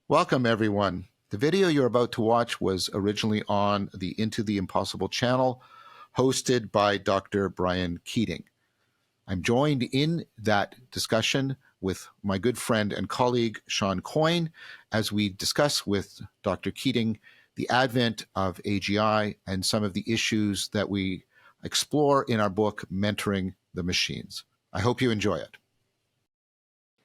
Welcome, everyone. The video you're about to watch was originally on the Into the Impossible channel, hosted by Dr. Brian Keating. I'm joined in that discussion with my good friend and colleague, Shawn Coyne, as we discuss with Dr. Keating the advent of AGI and some of the issues that we explore in our book, Mentoring the Machines. I hope you enjoy it.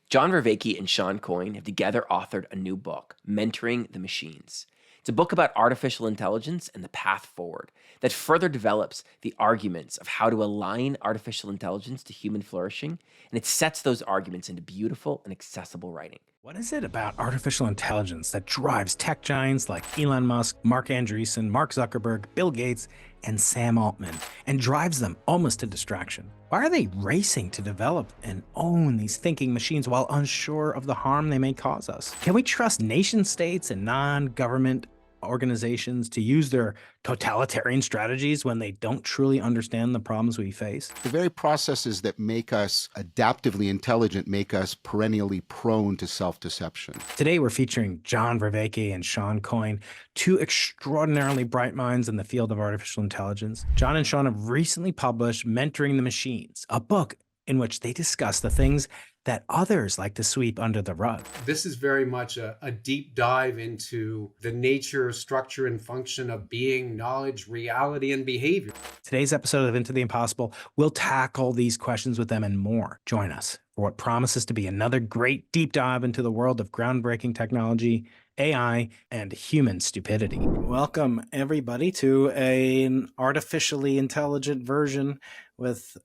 John Vervaeke and Shawn Coyne have together authored a new book, Mentoring the Machines. It's a book about artificial intelligence and the path forward that further develops the arguments of how to align artificial intelligence to human flourishing, and it sets those arguments into beautiful and accessible writing. What is it about artificial intelligence that drives tech giants like Elon Musk, Mark Andreessen, Mark Zuckerberg, Bill Gates, and Sam Altman, and drives them almost to distraction? Why are they racing to develop and own these thinking machines while unsure of the harm they may cause us? Can we trust nation states and non-government organizations to use their totalitarian strategies when they don't truly understand the problems we face? The very processes that make us adaptively intelligent make us perennially prone to self-deception. Today, we're featuring John Vervaeke and Shawn Coyne, two extraordinarily bright minds in the field of artificial intelligence. John and Shawn have recently published Mentoring the Machines, a book in which they discuss the things that others like to sweep under the rug. This is very much a deep dive into the nature, structure, and function of being, knowledge, reality, and behavior. Today's episode of Into the Impossible will tackle these questions with them and more. Join us for what promises to be another great deep dive into the world of groundbreaking technology, AI, and human stupidity. Welcome, everybody, to an artificially intelligent version with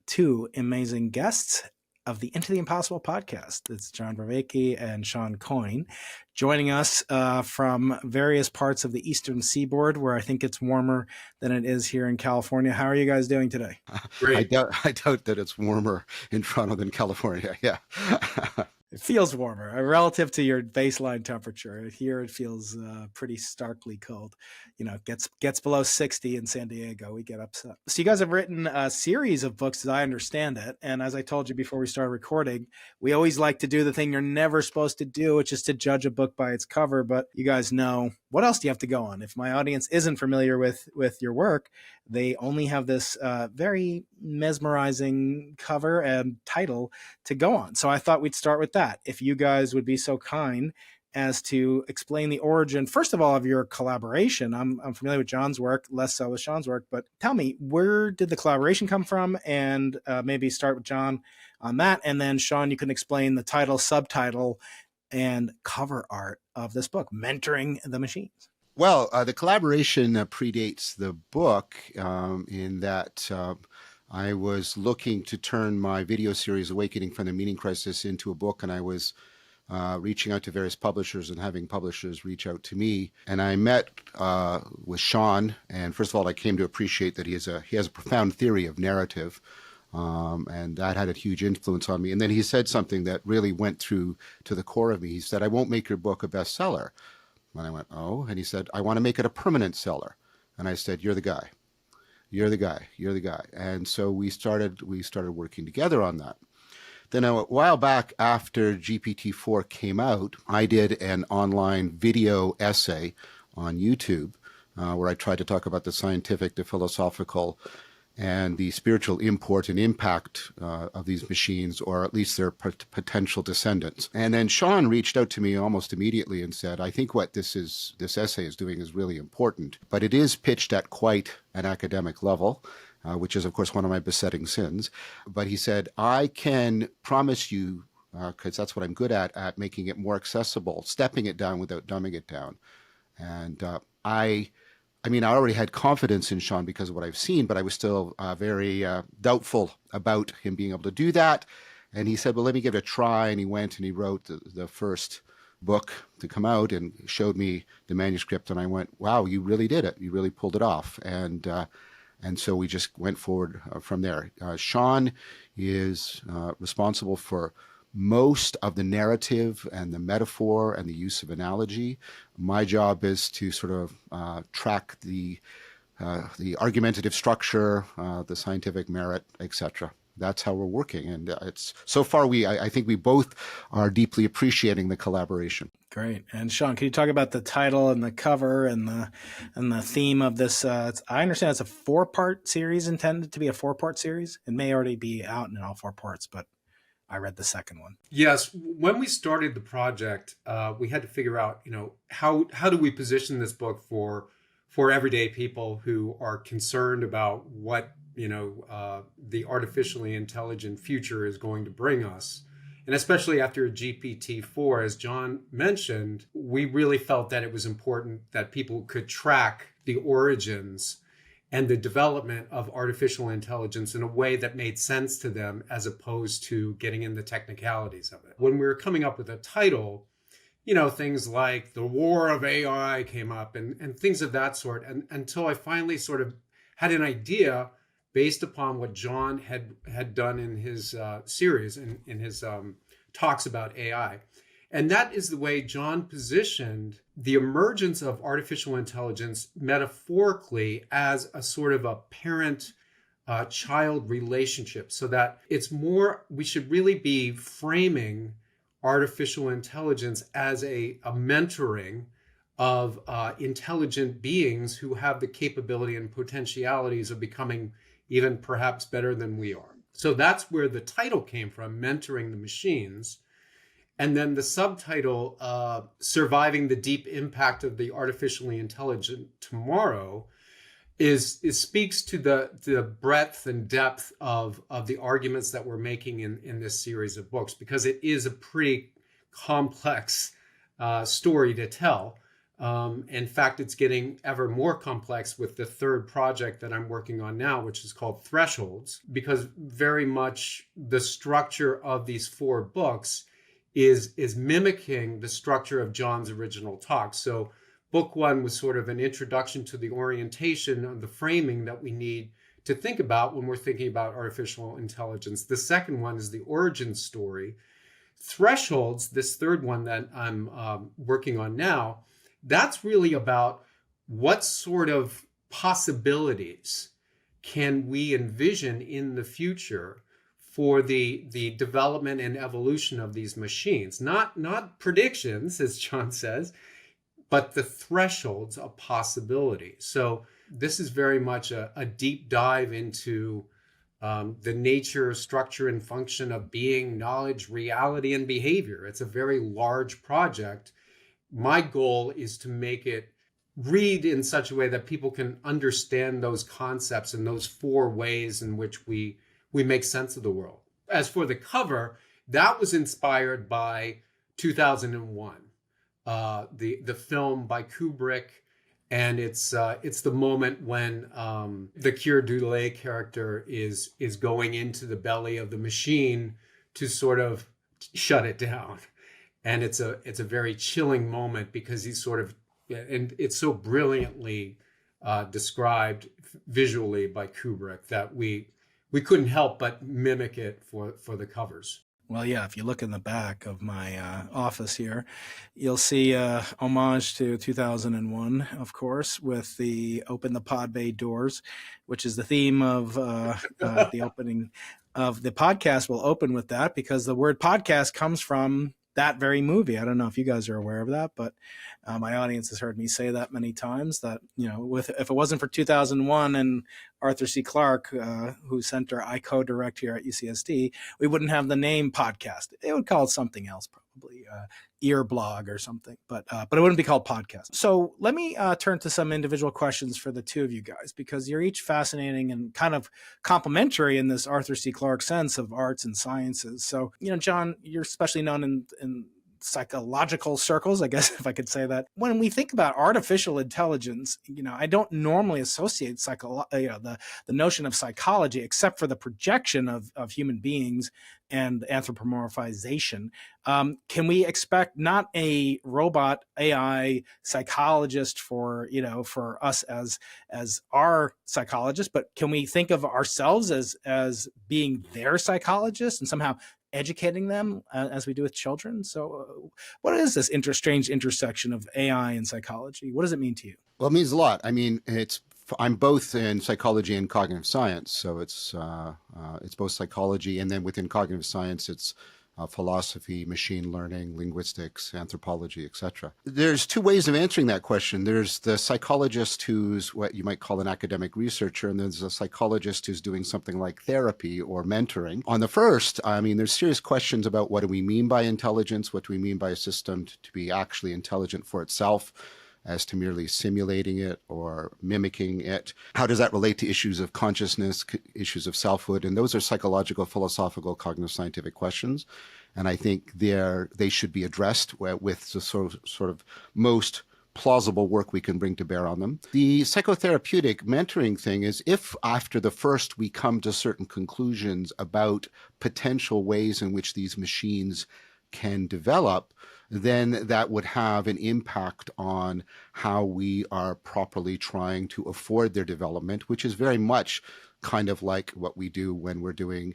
two amazing guests of the Into the Impossible podcast. It's John Vervaeke and Shawn Coyne joining us from various parts of the eastern seaboard, where I think it's warmer than it is here in California. How are you guys doing today? Great. I doubt that it's warmer in Toronto than California. Yeah. It feels warmer relative to your baseline temperature. Here it feels pretty starkly cold. You know, it gets below 60 in San Diego, we get upset. So you guys have written a series of books, as I understand it. And as I told you before we started recording, we always like to do the thing you're never supposed to do, which is to judge a book by its cover. But you guys know, what else do you have to go on? If my audience isn't familiar with your work, they only have this very mesmerizing cover and title to go on. So I thought we'd start with that. If you guys would be so kind as to explain the origin, first of all, of your collaboration. I'm familiar with John's work, less so with Shawn's work, but tell me, where did the collaboration come from? And maybe start with John on that. And then Shawn, you can explain the title, subtitle, and cover art of this book, Mentoring the Machines. Well, the collaboration predates the book in that I was looking to turn my video series, Awakening from the Meaning Crisis, into a book, and I was reaching out to various publishers and having publishers reach out to me. And I met with Shawn, and first of all, I came to appreciate that he has a profound theory of narrative, and that had a huge influence on me. And then he said something that really went through to the core of me. He said, "I won't make your book a bestseller." And I went, "Oh," and he said, "I want to make it a permanent seller." And I said, "You're the guy. You're the guy. You're the guy." And so we started working together on that. Then a while back, after GPT-4 came out, I did an online video essay on YouTube where I tried to talk about the scientific, the philosophical, and the spiritual import and impact of these machines, or at least their potential descendants. And then Shawn reached out to me almost immediately and said, "I think what this essay is doing is really important, but it is pitched at quite an academic level, which is, of course, one of my besetting sins." But he said, "I can promise you, because that's what I'm good at making it more accessible, stepping it down without dumbing it down." And I mean, I already had confidence in Shawn because of what I've seen, but I was still very doubtful about him being able to do that. And he said, "Well, let me give it a try." And he went and he wrote the first book to come out and showed me the manuscript. And I went, "Wow, you really did it. You really pulled it off." And so we just went forward from there. Shawn is responsible for most of the narrative and the metaphor and the use of analogy. My job is to sort of track the argumentative structure, the scientific merit, etc. that's how we're working. And it's so far, I think we both are deeply appreciating the collaboration. Great. And Shawn, can you talk about the title and the cover and the theme of this? I understand it's a 4-part series, intended to be a 4-part series. It may already be out in all 4 parts, but I read the second one. Yes, when we started the project, we had to figure out, how do we position this book for everyday people who are concerned about what the artificially intelligent future is going to bring us. And especially after GPT-4, as John mentioned, we really felt that it was important that people could track the origins and the development of artificial intelligence in a way that made sense to them, as opposed to getting in the technicalities of it. When we were coming up with a title, things like the war of AI came up and things of that sort. And until I finally sort of had an idea based upon what John had done in his series, in his talks about AI. And that is the way John positioned the emergence of artificial intelligence metaphorically as a sort of a parent-child relationship, so that it's more, we should really be framing artificial intelligence as a mentoring of intelligent beings who have the capability and potentialities of becoming even perhaps better than we are. So that's where the title came from, Mentoring the Machines. And then the subtitle, Surviving the Deep Impact of the Artificially Intelligent Tomorrow, speaks to the breadth and depth of the arguments that we're making in this series of books, because it is a pretty complex story to tell. In fact, it's getting ever more complex with the third project that I'm working on now, which is called Thresholds, because very much the structure of these 4 books is mimicking the structure of John's original talk. So book 1 was sort of an introduction to the orientation of the framing that we need to think about when we're thinking about artificial intelligence. The second one is the origin story. Thresholds, this third one that I'm working on now, that's really about what sort of possibilities can we envision in the future for the development and evolution of these machines. Not predictions, as John says, but the thresholds of possibility. So this is very much a deep dive into the nature, structure, and function of being, knowledge, reality, and behavior. It's a very large project. My goal is to make it read in such a way that people can understand those concepts and those 4 ways in which we make sense of the world. As for the cover, that was inspired by 2001, the film by Kubrick. And it's the moment when the Keir Dullea character is going into the belly of the machine to sort of shut it down. And it's a very chilling moment, because he's sort of, and it's so brilliantly described visually by Kubrick that we couldn't help but mimic it for the covers. Well, yeah, if you look in the back of my office here, you'll see homage to 2001, of course, with the Open the Pod Bay Doors, which is the theme of the opening of the podcast. Will open with that, because the word podcast comes from that very movie. I don't know if you guys are aware of that, but my audience has heard me say that many times, that, if it wasn't for 2001 and Arthur C. Clarke, whose center I co-direct here at UCSD, we wouldn't have the name podcast. It would call it something else, probably ear blog or something, but it wouldn't be called podcast. So let me turn to some individual questions for the two of you guys, because you're each fascinating and kind of complementary in this Arthur C. Clarke sense of arts and sciences. So, John, you're especially known in psychological circles, I guess, if I could say that. When we think about artificial intelligence, I don't normally associate the notion of psychology, except for the projection of human beings and anthropomorphization. Can we expect not a robot AI psychologist for us as our psychologist, but can we think of ourselves as being their psychologist and somehow educating them as we do with children? So what is this strange intersection of AI and psychology? What does it mean to you? Well, it means a lot. I mean, it's I'm both in psychology and cognitive science, so it's both psychology, and then within cognitive science, it's philosophy, machine learning, linguistics, anthropology, etc. There's two ways of answering that question. There's the psychologist who's what you might call an academic researcher, and there's a psychologist who's doing something like therapy or mentoring. On the first, I mean, there's serious questions about what do we mean by intelligence, what do we mean by a system to be actually intelligent for itself, as to merely simulating it or mimicking it. How does that relate to issues of consciousness, issues of selfhood? And those are psychological, philosophical, cognitive scientific questions. And I think they should be addressed with the sort of most plausible work we can bring to bear on them. The psychotherapeutic mentoring thing is if after the first we come to certain conclusions about potential ways in which these machines can develop, then that would have an impact on how we are properly trying to afford their development, which is very much kind of like what we do when we're doing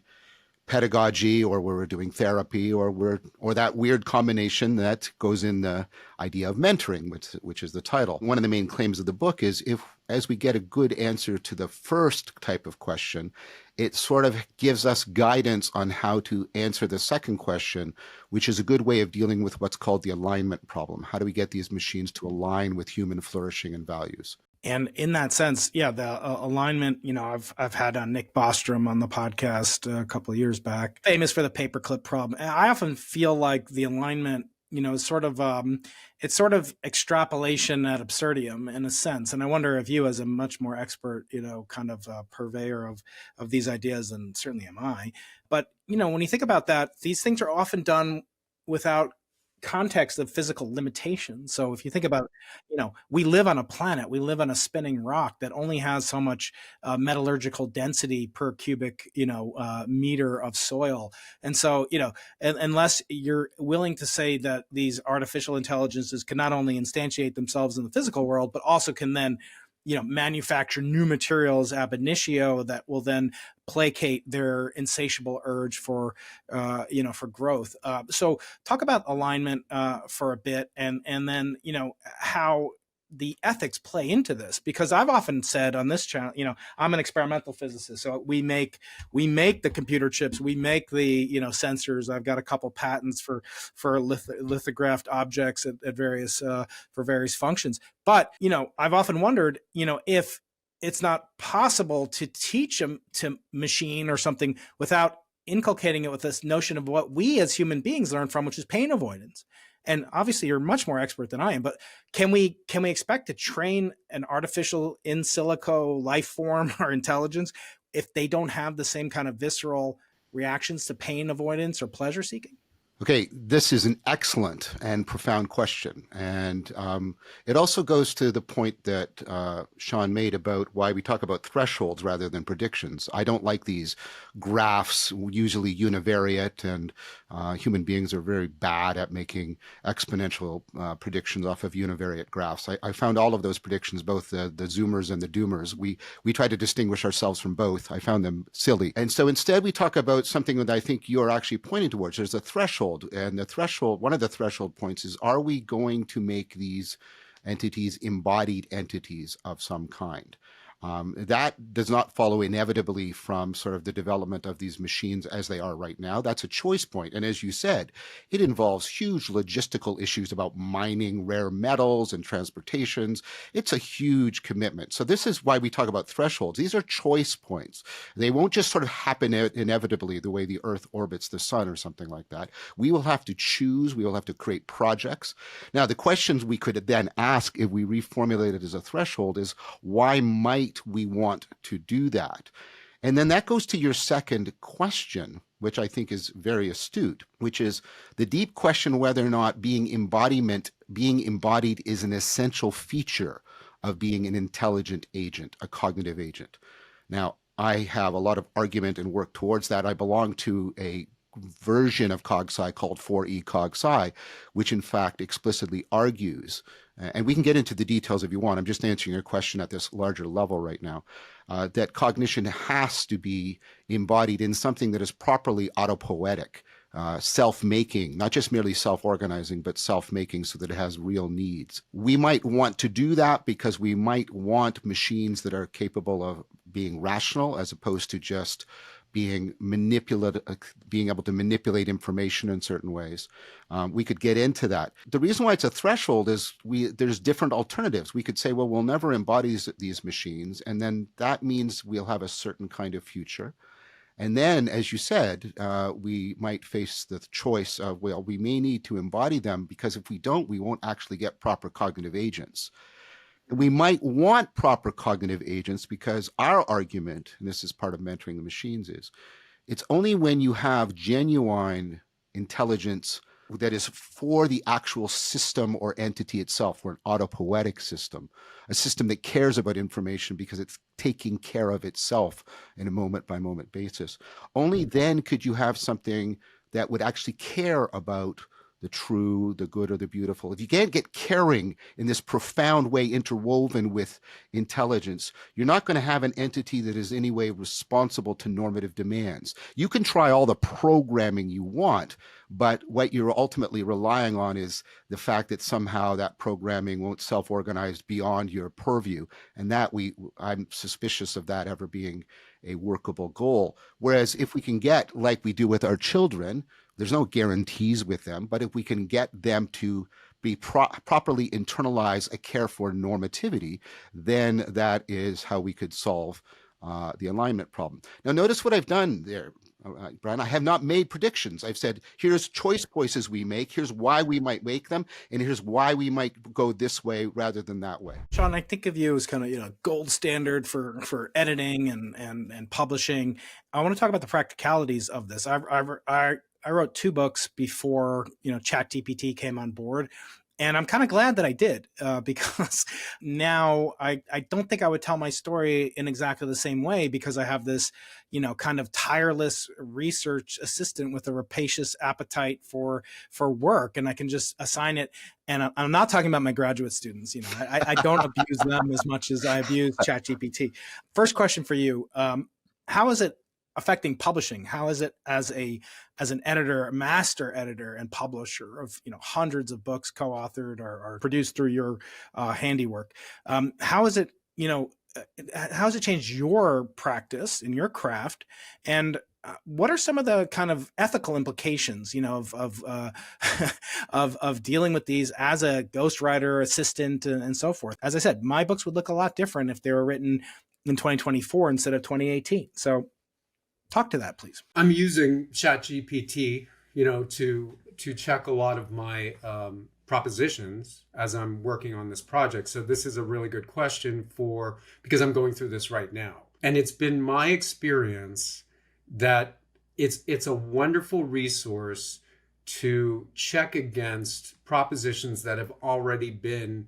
pedagogy or where we're doing therapy or that weird combination that goes in the idea of mentoring, which is the title. One of the main claims of the book is as we get a good answer to the first type of question, it sort of gives us guidance on how to answer the second question, which is a good way of dealing with what's called the alignment problem. How do we get these machines to align with human flourishing and values? And in that sense, yeah, the alignment, I've had Nick Bostrom on the podcast a couple of years back, famous for the paperclip problem. And I often feel like the alignment, is sort of, it's sort of extrapolation ad absurdum in a sense. And I wonder if you, as a much more expert, kind of purveyor of these ideas, and certainly am I. But, when you think about that, these things are often done without context of physical limitations. So if you think about, we live on a planet, we live on a spinning rock that only has so much metallurgical density per cubic, meter of soil. And so, unless you're willing to say that these artificial intelligences can not only instantiate themselves in the physical world, but also can then manufacture new materials ab initio that will then placate their insatiable urge for growth. So talk about alignment for a bit, and then how the ethics play into this, because I've often said on this channel, I'm an experimental physicist, so we make the computer chips, we make the sensors. I've got a couple patents for lithographed objects at various for various functions. But I've often wondered, if it's not possible to teach them to machine or something without inculcating it with this notion of what we as human beings learn from, which is pain avoidance. And obviously you're much more expert than I am, but can we expect to train an artificial in silico life form or intelligence if they don't have the same kind of visceral reactions to pain avoidance or pleasure seeking? Okay, this is an excellent and profound question. And it also goes to the point that Shawn made about why we talk about thresholds rather than predictions. I don't like these graphs, usually univariate, and human beings are very bad at making exponential predictions off of univariate graphs. I found all of those predictions, both the zoomers and the doomers. We try to distinguish ourselves from both. I found them silly. And so instead we talk about something that I think you're actually pointing towards. There's a threshold. And the threshold, one of the threshold points is, are we going to make these entities embodied entities of some kind? That does not follow inevitably from sort of the development of these machines as they are right now. That's a choice point. And as you said, it involves huge logistical issues about mining rare metals and transportations. It's a huge commitment. So this is why we talk about thresholds. These are choice points. They won't just sort of happen inevitably the way the Earth orbits the sun or something like that. We will have to choose. We will have to create projects. Now, the questions we could then ask if we reformulate it as a threshold is, why might we want to do that? And then that goes to your second question, which I think is very astute, which is the deep question whether or not being embodied is an essential feature of being an intelligent agent, a cognitive agent. Now, I have a lot of argument and work towards that. I belong to a version of CogSci called 4E CogSci, which in fact explicitly argues, and we can get into the details if you want, I'm just answering your question at this larger level right now, that cognition has to be embodied in something that is properly autopoietic, self-making, not just merely self-organizing, but self-making so that it has real needs. We might want to do that because we might want machines that are capable of being rational as opposed to just being manipulative, being able to manipulate information in certain ways. We could get into that. The reason why it's a threshold is there's different alternatives. We could say, well, we'll never embody these machines, and then that means we'll have a certain kind of future. And then, as you said, we might face the choice of, well, we may need to embody them because if we don't, we won't actually get proper cognitive agents. We might want proper cognitive agents because our argument, and this is part of mentoring the machines, is it's only when you have genuine intelligence that is for the actual system or entity itself, or an autopoietic system, a system that cares about information because it's taking care of itself in a moment by moment basis. Only then could you have something that would actually care about the true, the good, or the beautiful. If you can't get caring in this profound way interwoven with intelligence, you're not going to have an entity that is in any way responsible to normative demands. You can try all the programming you want, but what you're ultimately relying on is the fact that somehow that programming won't self-organize beyond your purview. And that I'm suspicious of that ever being a workable goal. Whereas if we can get, like we do with our children, there's no guarantees with them, but if we can get them to be properly internalize a care for normativity, then that is how we could solve the alignment problem. Now, notice what I've done there, Brian. I have not made predictions. I've said, here's choices we make, here's why we might make them, and here's why we might go this way rather than that way. Shawn, I think of you as kind of gold standard for editing and publishing. I want to talk about the practicalities of this. I wrote 2 books before ChatGPT came on board. And I'm kind of glad that I did because now I don't think I would tell my story in exactly the same way because I have this, kind of tireless research assistant with a rapacious appetite for work, and I can just assign it. And I'm not talking about my graduate students. I don't abuse them as much as I abuse ChatGPT. First question for you: how is it affecting publishing? How is it as an editor, a master editor and publisher of hundreds of books co-authored or produced through your handiwork? How is it how has it changed your practice in your craft, and what are some of the kind of ethical implications of dealing with these as a ghostwriter, assistant, and so forth? As I said, my books would look a lot different if they were written in 2024 instead of 2018. So talk to that, please. I'm using ChatGPT, to check a lot of my propositions as I'm working on this project. So this is a really good question because I'm going through this right now. And it's been my experience that it's a wonderful resource to check against propositions that have already been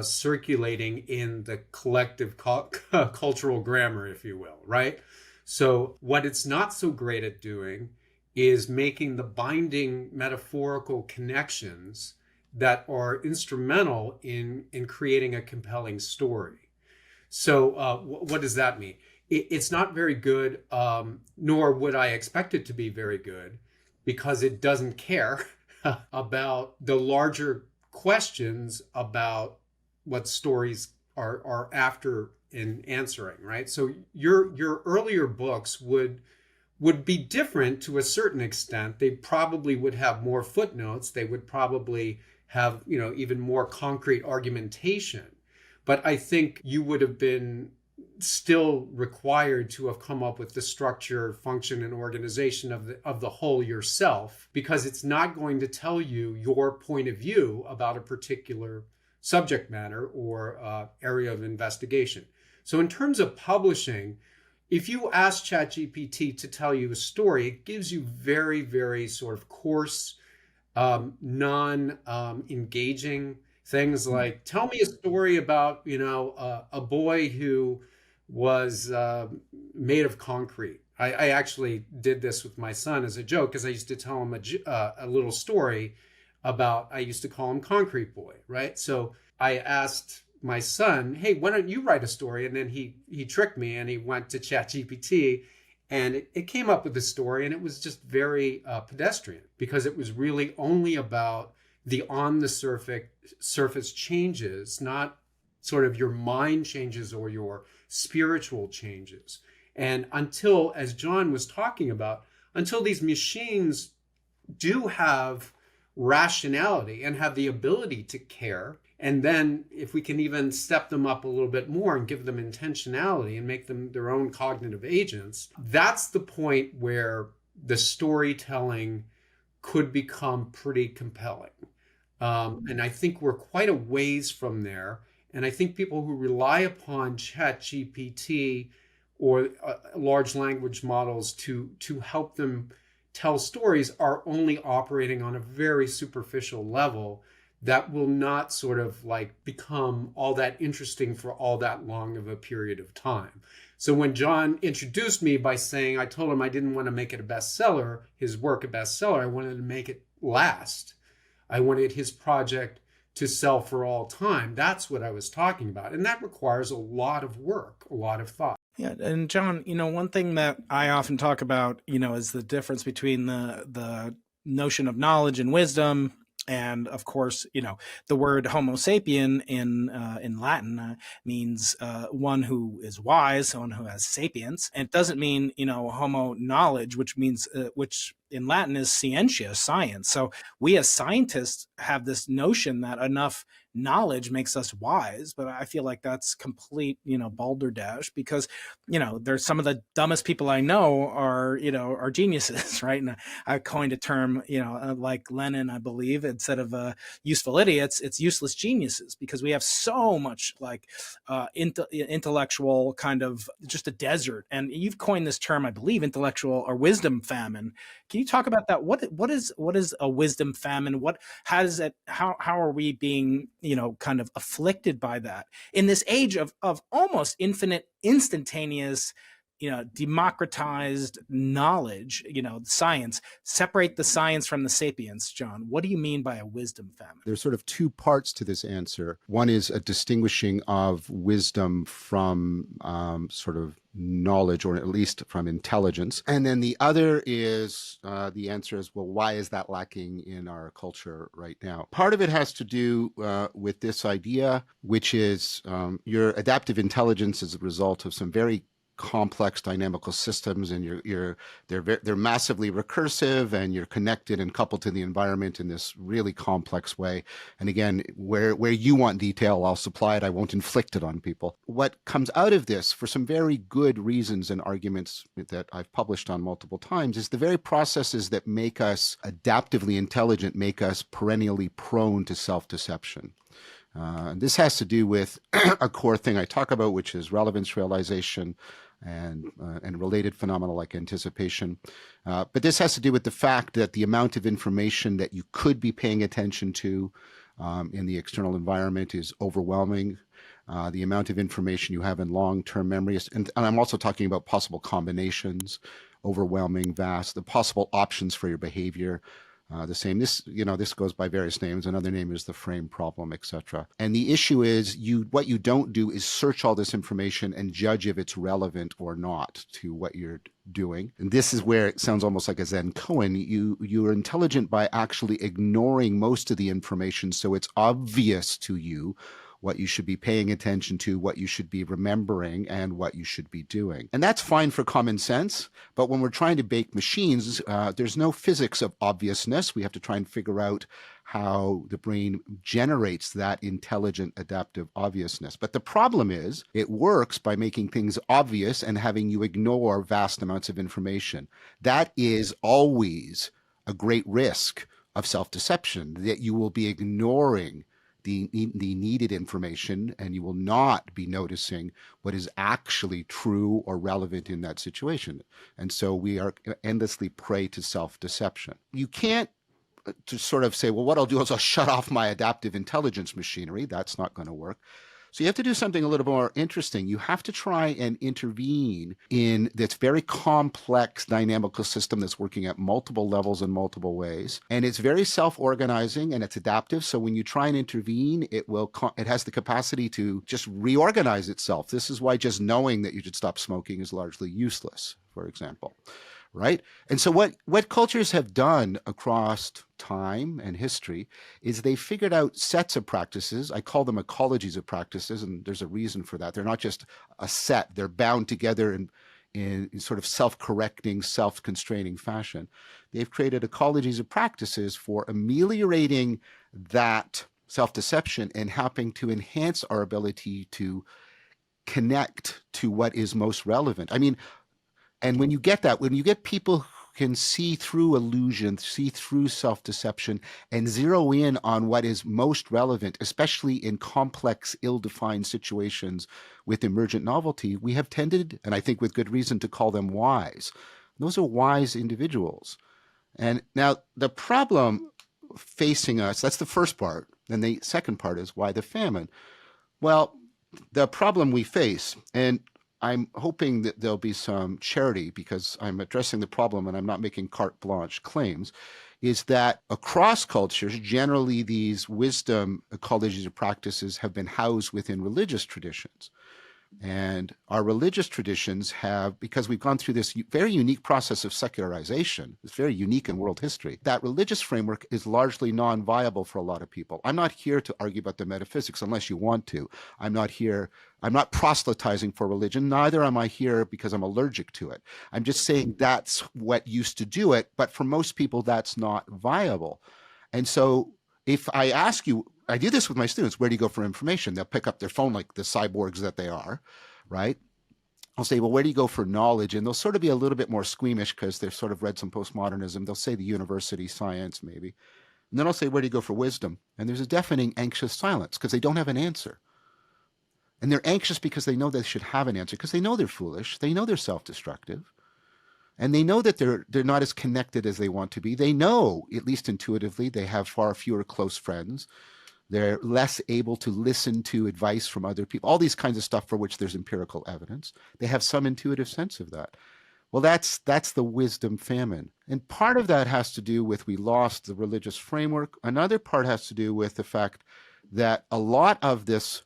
circulating in the collective cultural grammar, if you will, right? So what it's not so great at doing is making the binding metaphorical connections that are instrumental in creating a compelling story. So what does that mean? It's not very good, nor would I expect it to be very good, because it doesn't care about the larger questions about what stories are after in answering, right? So your earlier books would be different to a certain extent. They probably would have more footnotes. They would probably have, even more concrete argumentation. But I think you would have been still required to have come up with the structure, function, and organization of the whole yourself, because it's not going to tell you your point of view about a particular subject matter or area of investigation. So in terms of publishing, if you ask ChatGPT to tell you a story, it gives you very, very sort of coarse, non-engaging things like, tell me a story about, a boy who was made of concrete. I actually did this with my son as a joke, because I used to tell him a little story about, I used to call him Concrete Boy, right? So I asked my son, hey, why don't you write a story? And then he tricked me and he went to ChatGPT And it came up with this story, and it was just very pedestrian, because it was really only about the on the surface changes, not sort of your mind changes or your spiritual changes. And until, as John was talking about, until these machines do have rationality and have the ability to care, and then if we can even step them up a little bit more and give them intentionality and make them their own cognitive agents, that's the point where the storytelling could become pretty compelling. And I think we're quite a ways from there. And I think people who rely upon ChatGPT or large language models to help them tell stories are only operating on a very superficial level that will not sort of like become all that interesting for all that long of a period of time. So when John introduced me by saying, I told him I didn't want to make it a bestseller, his work a bestseller, I wanted to make it last. I wanted his project to sell for all time. That's what I was talking about. And that requires a lot of work, a lot of thought. Yeah, and John, one thing that I often talk about, is the difference between the notion of knowledge and wisdom. And of course, the word Homo sapien in Latin means one who is wise, one who has sapience. And it doesn't mean Homo knowledge, which means which in Latin is scientia, science. So we as scientists have this notion that enough knowledge makes us wise, but I feel like that's complete balderdash, because there's some of the dumbest people I know are geniuses, right? And I coined a term like Lenin, I believe, instead of useful idiots, it's useless geniuses, because we have so much like intellectual kind of just a desert. And you've coined this term, I believe, intellectual or wisdom famine. Can you talk about that? What is a wisdom famine? How are we being kind of afflicted by that in this age of almost infinite, instantaneous, democratized knowledge, science? Separate the science from the sapience, John. What do you mean by a wisdom famine? There's sort of two parts to this answer. One is a distinguishing of wisdom from sort of knowledge, or at least from intelligence. And then the other is the answer is, well, why is that lacking in our culture right now? Part of it has to do with this idea, which is your adaptive intelligence is a result of some very complex dynamical systems, and they're massively recursive, and you're connected and coupled to the environment in this really complex way. And again, where you want detail, I'll supply it. I won't inflict it on people. What comes out of this, for some very good reasons and arguments that I've published on multiple times, is the very processes that make us adaptively intelligent make us perennially prone to self-deception. This has to do with a core thing I talk about, which is relevance realization and related phenomena like anticipation. But this has to do with the fact that the amount of information that you could be paying attention to in the external environment is overwhelming. The amount of information you have in long-term memory, and I'm also talking about possible combinations, overwhelming, vast, the possible options for your behavior. The same. This goes by various names. Another name is the frame problem, etc. And the issue is what you don't do is search all this information and judge if it's relevant or not to what you're doing. And this is where it sounds almost like a Zen koan. You are intelligent by actually ignoring most of the information, so it's obvious to you what you should be paying attention to, what you should be remembering, and what you should be doing. And that's fine for common sense, but when we're trying to bake machines, there's no physics of obviousness. We have to try and figure out how the brain generates that intelligent adaptive obviousness. But the problem is, it works by making things obvious and having you ignore vast amounts of information. That is always a great risk of self-deception, that you will be ignoring the needed information, and you will not be noticing what is actually true or relevant in that situation. And so we are endlessly prey to self-deception. You can't to sort of say, well, what I'll do is I'll shut off my adaptive intelligence machinery. That's not going to work. So you have to do something a little more interesting. You have to try and intervene in this very complex dynamical system that's working at multiple levels in multiple ways. And it's very self-organizing and it's adaptive. So when you try and intervene, it has the capacity to just reorganize itself. This is why just knowing that you should stop smoking is largely useless, for example. Right? And so what cultures have done across time and history is they figured out sets of practices. I call them ecologies of practices, and there's a reason for that. They're not just a set. They're bound together in sort of self-correcting, self-constraining fashion. They've created ecologies of practices for ameliorating that self-deception and helping to enhance our ability to connect to what is most relevant. I mean, and when you get people who can see through illusion, see through self-deception, and zero in on what is most relevant, especially in complex, ill-defined situations with emergent novelty, we have tended, and I think with good reason, to call them wise. Those are wise individuals. And now the problem facing us, that's the first part. Then the second part is why the famine? Well, the problem we face, and I'm hoping that there'll be some charity because I'm addressing the problem and I'm not making carte blanche claims, is that across cultures, generally these wisdom ecologies or practices have been housed within religious traditions. And our religious traditions have, because we've gone through this very unique process of secularization, it's very unique in world history, that religious framework is largely non-viable for a lot of people. I'm not here to argue about the metaphysics unless you want to. I'm not proselytizing for religion, neither am I here because I'm allergic to it. I'm just saying that's what used to do it, but for most people that's not viable. And so if I ask you, I do this with my students, where do you go for information? They'll pick up their phone like the cyborgs that they are, right? I'll say, well, where do you go for knowledge? And they'll sort of be a little bit more squeamish because they've sort of read some postmodernism. They'll say the university, science, maybe. And then I'll say, where do you go for wisdom? And there's a deafening, anxious silence because they don't have an answer. And they're anxious because they know they should have an answer because they know they're foolish. They know they're self-destructive. And they know that they're not as connected as they want to be. They know, at least intuitively, they have far fewer close friends. They're less able to listen to advice from other people, all these kinds of stuff for which there's empirical evidence. They have some intuitive sense of that. Well, that's the wisdom famine. And part of that has to do with we lost the religious framework. Another part has to do with the fact that a lot of this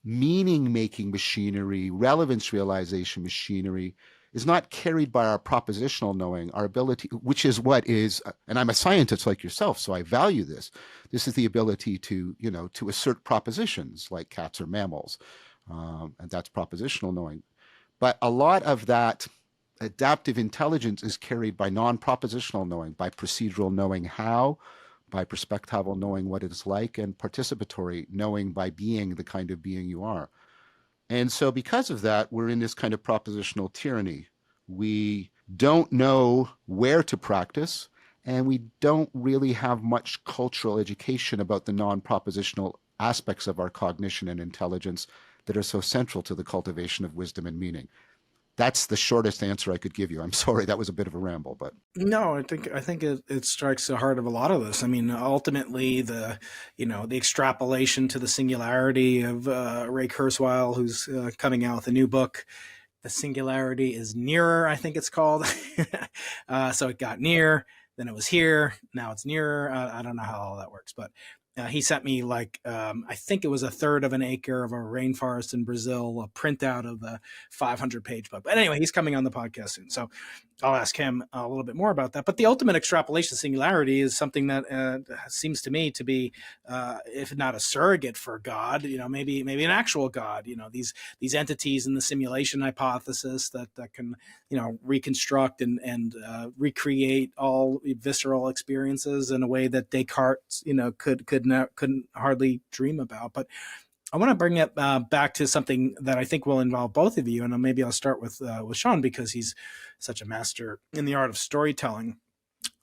meaning-making machinery, relevance realization machinery, is not carried by our propositional knowing, our ability, which is what is, and I'm a scientist like yourself, so I value this. This is the ability to, to assert propositions like cats or mammals, and that's propositional knowing. But a lot of that adaptive intelligence is carried by non-propositional knowing, by procedural knowing how, by perspectival knowing what it's like, and participatory knowing by being the kind of being you are. And so because of that, we're in this kind of propositional tyranny. We don't know where to practice, and we don't really have much cultural education about the non-propositional aspects of our cognition and intelligence that are so central to the cultivation of wisdom and meaning. That's the shortest answer I could give you. I'm sorry, that was a bit of a ramble, but no, I think it strikes the heart of a lot of this. I mean, ultimately, the extrapolation to the singularity of Ray Kurzweil, who's coming out with a new book. The singularity is nearer, I think it's called. So it got near, then it was here, now it's nearer. I don't know how all that works, but he sent me I think it was a third of an acre of a rainforest in Brazil, a printout of the 500-page book. But anyway, he's coming on the podcast soon, so I'll ask him a little bit more about that. But the ultimate extrapolation of singularity is something that seems to me to be, if not a surrogate for God, maybe an actual God. These entities in the simulation hypothesis that can reconstruct and recreate all visceral experiences in a way that Descartes couldn't hardly dream about. But I want to bring it back to something that I think will involve both of you, and maybe I'll start with Shawn because he's such a master in the art of storytelling.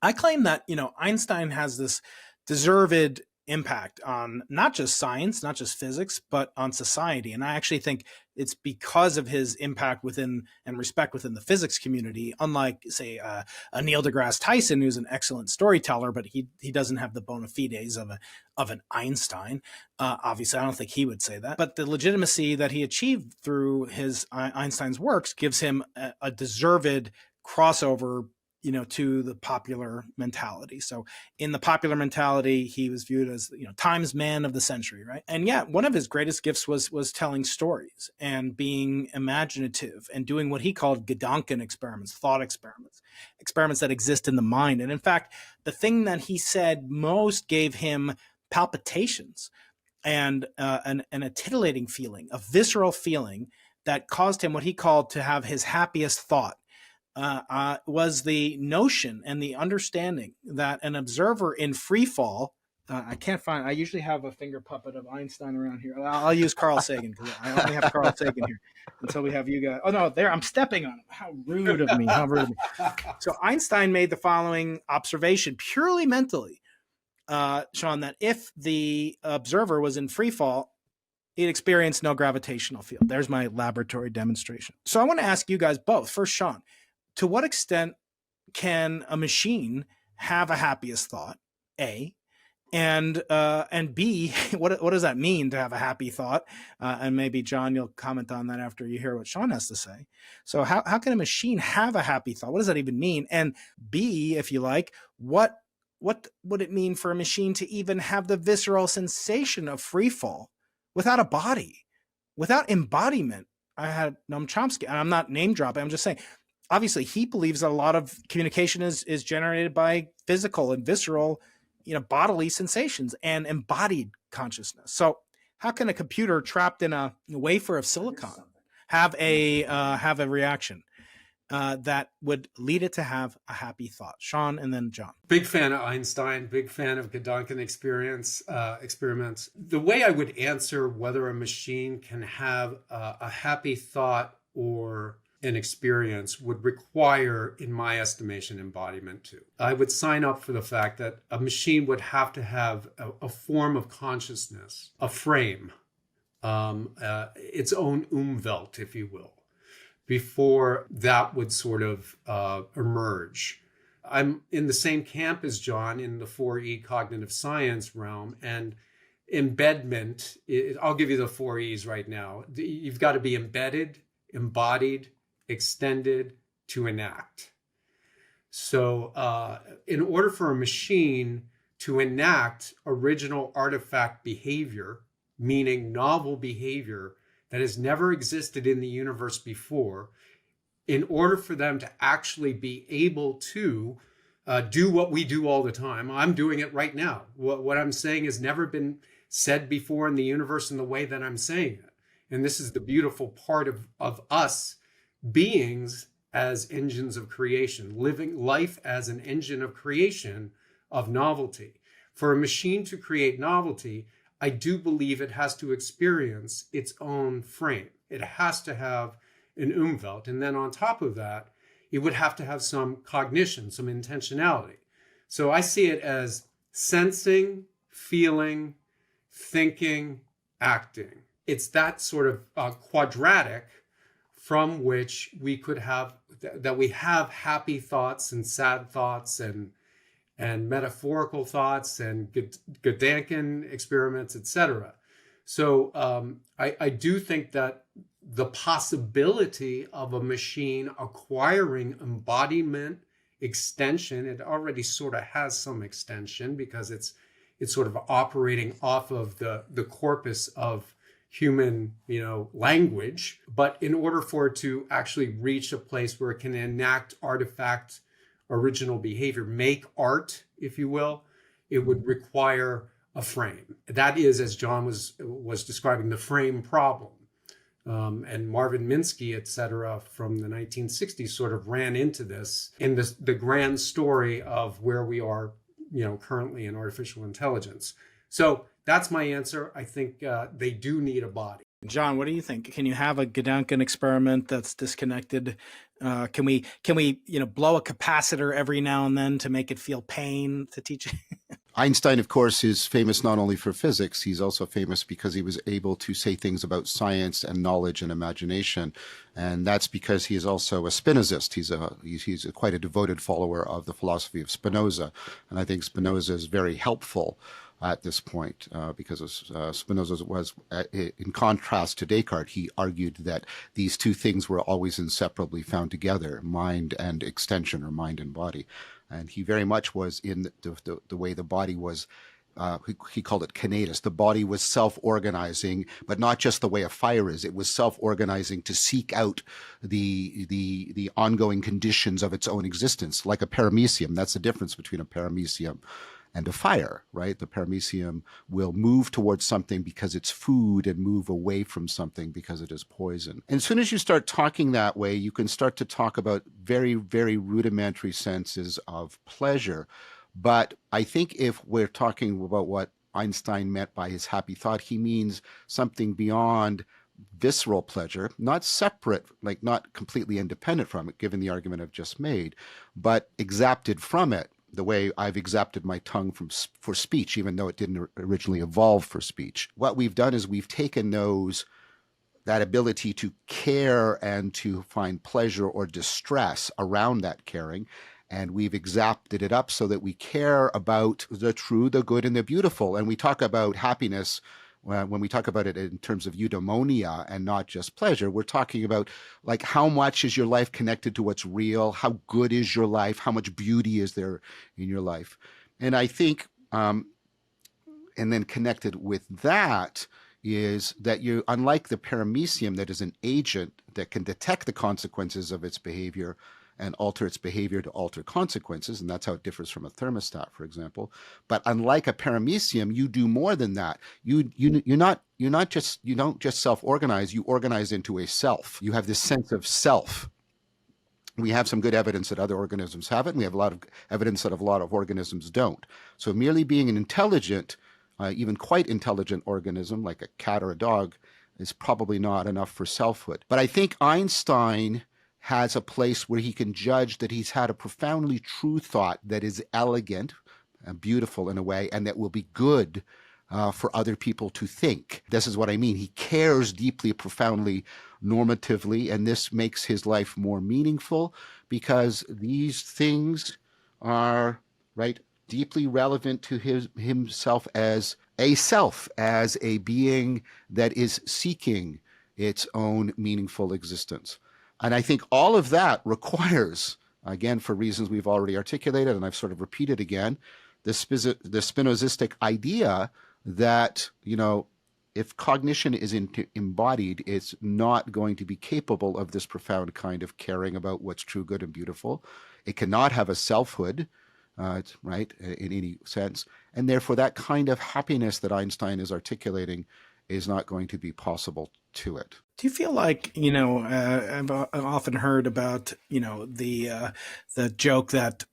I claim that Einstein has this deserved impact on not just science, not just physics, but on society. And I actually think it's because of his impact within and respect within the physics community, unlike, say, a Neil deGrasse Tyson, who's an excellent storyteller, but he doesn't have the bona fides of an Einstein. Obviously, I don't think he would say that. But the legitimacy that he achieved through his Einstein's works gives him a deserved crossover, to the popular mentality. So in the popular mentality, he was viewed as, Times Man of the century, right? And yet one of his greatest gifts was telling stories and being imaginative and doing what he called Gedanken experiments, thought experiments, experiments that exist in the mind. And in fact, the thing that he said most gave him palpitations and a titillating feeling, a visceral feeling that caused him what he called to have his happiest thought. Was the notion and the understanding that an observer in free fall, I usually have a finger puppet of Einstein around here. I'll use Carl Sagan because I only have Carl Sagan here until we have you guys. Oh no, I'm stepping on him. How rude of me. So Einstein made the following observation purely mentally, Shawn, that if the observer was in free fall, it experienced no gravitational field. There's my laboratory demonstration. So I want to ask you guys both. First, Shawn, to what extent can a machine have a happiest thought, A, and B, what does that mean to have a happy thought? And maybe, John, you'll comment on that after you hear what Shawn has to say. So how can a machine have a happy thought? What does that even mean? And B, if you like, what would it mean for a machine to even have the visceral sensation of free fall without a body, without embodiment? I had Noam Chomsky, and I'm not name dropping, I'm just saying, obviously, he believes that a lot of communication is generated by physical and visceral, bodily sensations and embodied consciousness. So, how can a computer trapped in a wafer of silicon have a reaction that would lead it to have a happy thought? Shawn, and then John. Big fan of Einstein. Big fan of Gedanken experiments. The way I would answer whether a machine can have a happy thought or an experience would require, in my estimation, embodiment too. I would sign up for the fact that a machine would have to have a form of consciousness, a frame, its own Umwelt, if you will, before that would sort of emerge. I'm in the same camp as John in the 4E cognitive science realm, and embedment, I'll give you the 4 E's right now. You've got to be embedded, embodied, extended, to enact. So in order for a machine to enact original artifact behavior, meaning novel behavior that has never existed in the universe before, in order for them to actually be able to do what we do all the time, I'm doing it right now. What I'm saying has never been said before in the universe in the way that I'm saying it. And this is the beautiful part of us beings as engines of creation, living life as an engine of creation of novelty. For a machine to create novelty, I do believe it has to experience its own frame. It has to have an Umwelt. And then on top of that, it would have to have some cognition, some intentionality. So I see it as sensing, feeling, thinking, acting. It's that sort of quadratic from which we could have, that we have happy thoughts and sad thoughts and metaphorical thoughts and Gedanken experiments, etc. So I do think that the possibility of a machine acquiring embodiment, extension, it already sort of has some extension because it's sort of operating off of the corpus of human, language. But in order for it to actually reach a place where it can enact artifact, original behavior, make art, if you will, it would require a frame. That is, as John was describing, the frame problem. And Marvin Minsky, et cetera, from the 1960s sort of ran into this in the grand story of where we are, currently in artificial intelligence. So that's my answer. I think they do need a body. John, what do you think? Can you have a Gedanken experiment that's disconnected? Can we blow a capacitor every now and then to make it feel pain to teach? Einstein, of course, is famous not only for physics, he's also famous because he was able to say things about science and knowledge and imagination. And that's because he is also a Spinozist. He's quite a devoted follower of the philosophy of Spinoza. And I think Spinoza is very helpful at this point because Spinoza was, in contrast to Descartes, he argued that these two things were always inseparably found together, mind and extension, or mind and body. And he very much was in the way the body was, he called it kinetis. The body was self-organizing, but not just the way a fire is. It was self-organizing to seek out the ongoing conditions of its own existence, like a paramecium. That's the difference between a paramecium and a fire, right? The paramecium will move towards something because it's food and move away from something because it is poison. And as soon as you start talking that way, you can start to talk about very, very rudimentary senses of pleasure. But I think if we're talking about what Einstein meant by his happy thought, he means something beyond visceral pleasure, not separate, like not completely independent from it, given the argument I've just made, but exapted from it, the way I've exapted my tongue for speech, even though it didn't originally evolve for speech. What we've done is we've taken that ability to care and to find pleasure or distress around that caring, and we've exapted it up so that we care about the true, the good, and the beautiful. And we talk about happiness when we talk about it in terms of eudaimonia and not just pleasure. We're talking about, like, how much is your life connected to what's real? How good is your life? How much beauty is there in your life? And I think, and then connected with that is that you, unlike the paramecium that is an agent that can detect the consequences of its behavior and alter its behavior to alter consequences, and that's how it differs from a thermostat, for example. But unlike a paramecium, you do more than that. You don't just self-organize, you organize into a self. You have this sense of self. We have some good evidence that other organisms have it, and we have a lot of evidence that a lot of organisms don't. So merely being an intelligent, even quite intelligent organism, like a cat or a dog, is probably not enough for selfhood. But I think Einstein has a place where he can judge that he's had a profoundly true thought that is elegant and beautiful in a way, and that will be good for other people to think. This is what I mean. He cares deeply, profoundly, normatively, and this makes his life more meaningful because these things are, right, deeply relevant to himself as a self, as a being that is seeking its own meaningful existence. And I think all of that requires, again, for reasons we've already articulated, and I've sort of repeated again, the Spinozistic idea that, if cognition is embodied, it's not going to be capable of this profound kind of caring about what's true, good, and beautiful. It cannot have a selfhood, right, in any sense. And therefore, that kind of happiness that Einstein is articulating is not going to be possible to it. Do you feel like, I've often heard about, the joke that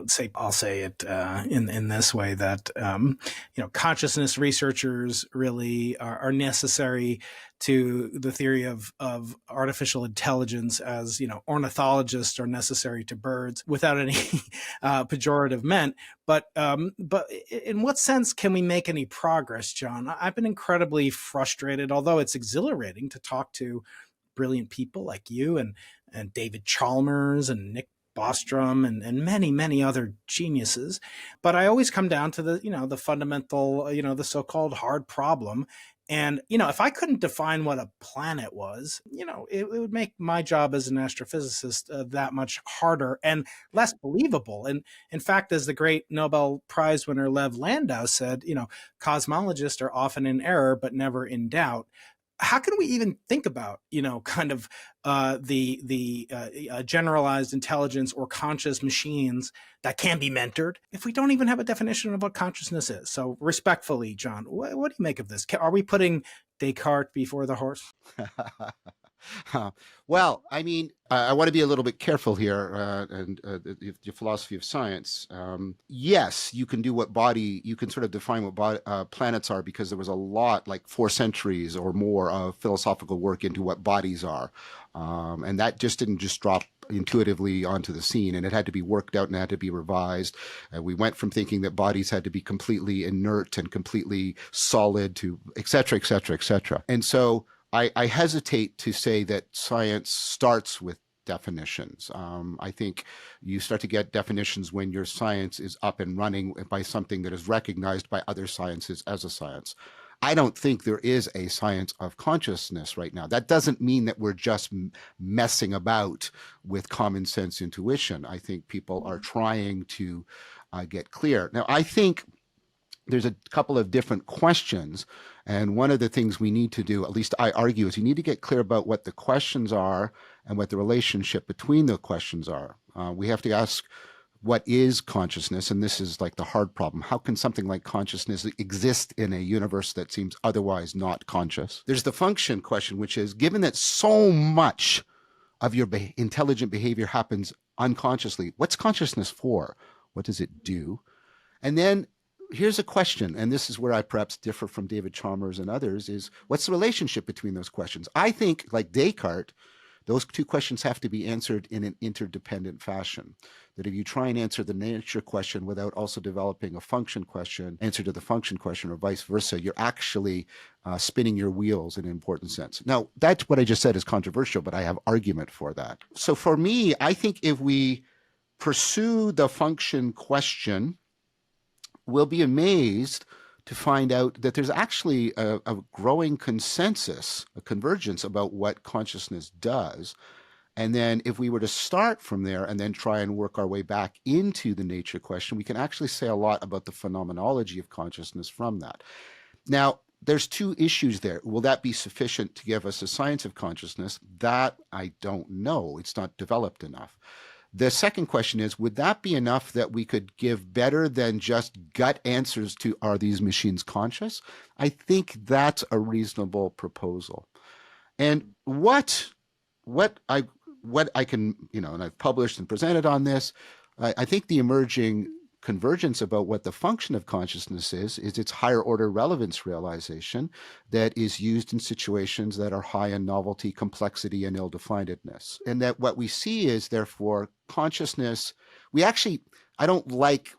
say, I'll say it in this way, that, consciousness researchers really are necessary to the theory of artificial intelligence, as, ornithologists are necessary to birds, without any pejorative meant. But in what sense can we make any progress, John? I've been incredibly frustrated, although it's exhilarating to talk to brilliant people like you and David Chalmers and Nick Bostrom and many, many other geniuses. But I always come down to the fundamental, the so-called hard problem. And, if I couldn't define what a planet was, it would make my job as an astrophysicist that much harder and less believable. And in fact, as the great Nobel Prize winner Lev Landau said, cosmologists are often in error, but never in doubt. How can we even think about, kind of the generalized intelligence or conscious machines that can be mentored if we don't even have a definition of what consciousness is? So respectfully, John, what do you make of this? Are we putting Descartes before the horse? Well, I mean, I want to be a little bit careful here, and the philosophy of science. Yes, you can do you can sort of define what planets are, because there was a lot, like 4 centuries or more of philosophical work into what bodies are. And that just didn't just drop intuitively onto the scene, and it had to be worked out and had to be revised. We went from thinking that bodies had to be completely inert and completely solid to et cetera, et cetera, et cetera. And so I hesitate to say that science starts with definitions. I think you start to get definitions when your science is up and running by something that is recognized by other sciences as a science. I don't think there is a science of consciousness right now. That doesn't mean that we're just messing about with common sense intuition. I think people are trying to get clear. Now, I think there's a couple of different questions. And one of the things we need to do, at least I argue, is you need to get clear about what the questions are and what the relationship between the questions are. We have to ask, what is consciousness? And this is like the hard problem. How can something like consciousness exist in a universe that seems otherwise not conscious? There's the function question, which is, given that so much of your intelligent behavior happens unconsciously, what's consciousness for? What does it do? And then here's a question, and this is where I perhaps differ from David Chalmers and others, is what's the relationship between those questions? I think, like Descartes, those two questions have to be answered in an interdependent fashion. That if you try and answer the nature question without also developing a function question, answer to the function question, or vice versa, you're actually spinning your wheels in an important sense. Now, that's what I just said is controversial, but I have argument for that. So for me, I think if we pursue the function question, we'll be amazed to find out that there's actually a growing consensus, a convergence about what consciousness does. And then if we were to start from there and then try and work our way back into the nature question, we can actually say a lot about the phenomenology of consciousness from that. Now, there's two issues there. Will that be sufficient to give us a science of consciousness? That I don't know. It's not developed enough. The second question is, would that be enough that we could give better than just gut answers to, are these machines conscious? I think that's a reasonable proposal. And what I can, and I've published and presented on this, I think the emerging convergence about what the function of consciousness is its higher order relevance realization that is used in situations that are high in novelty, complexity, and ill-definedness. And that what we see is, therefore, consciousness, I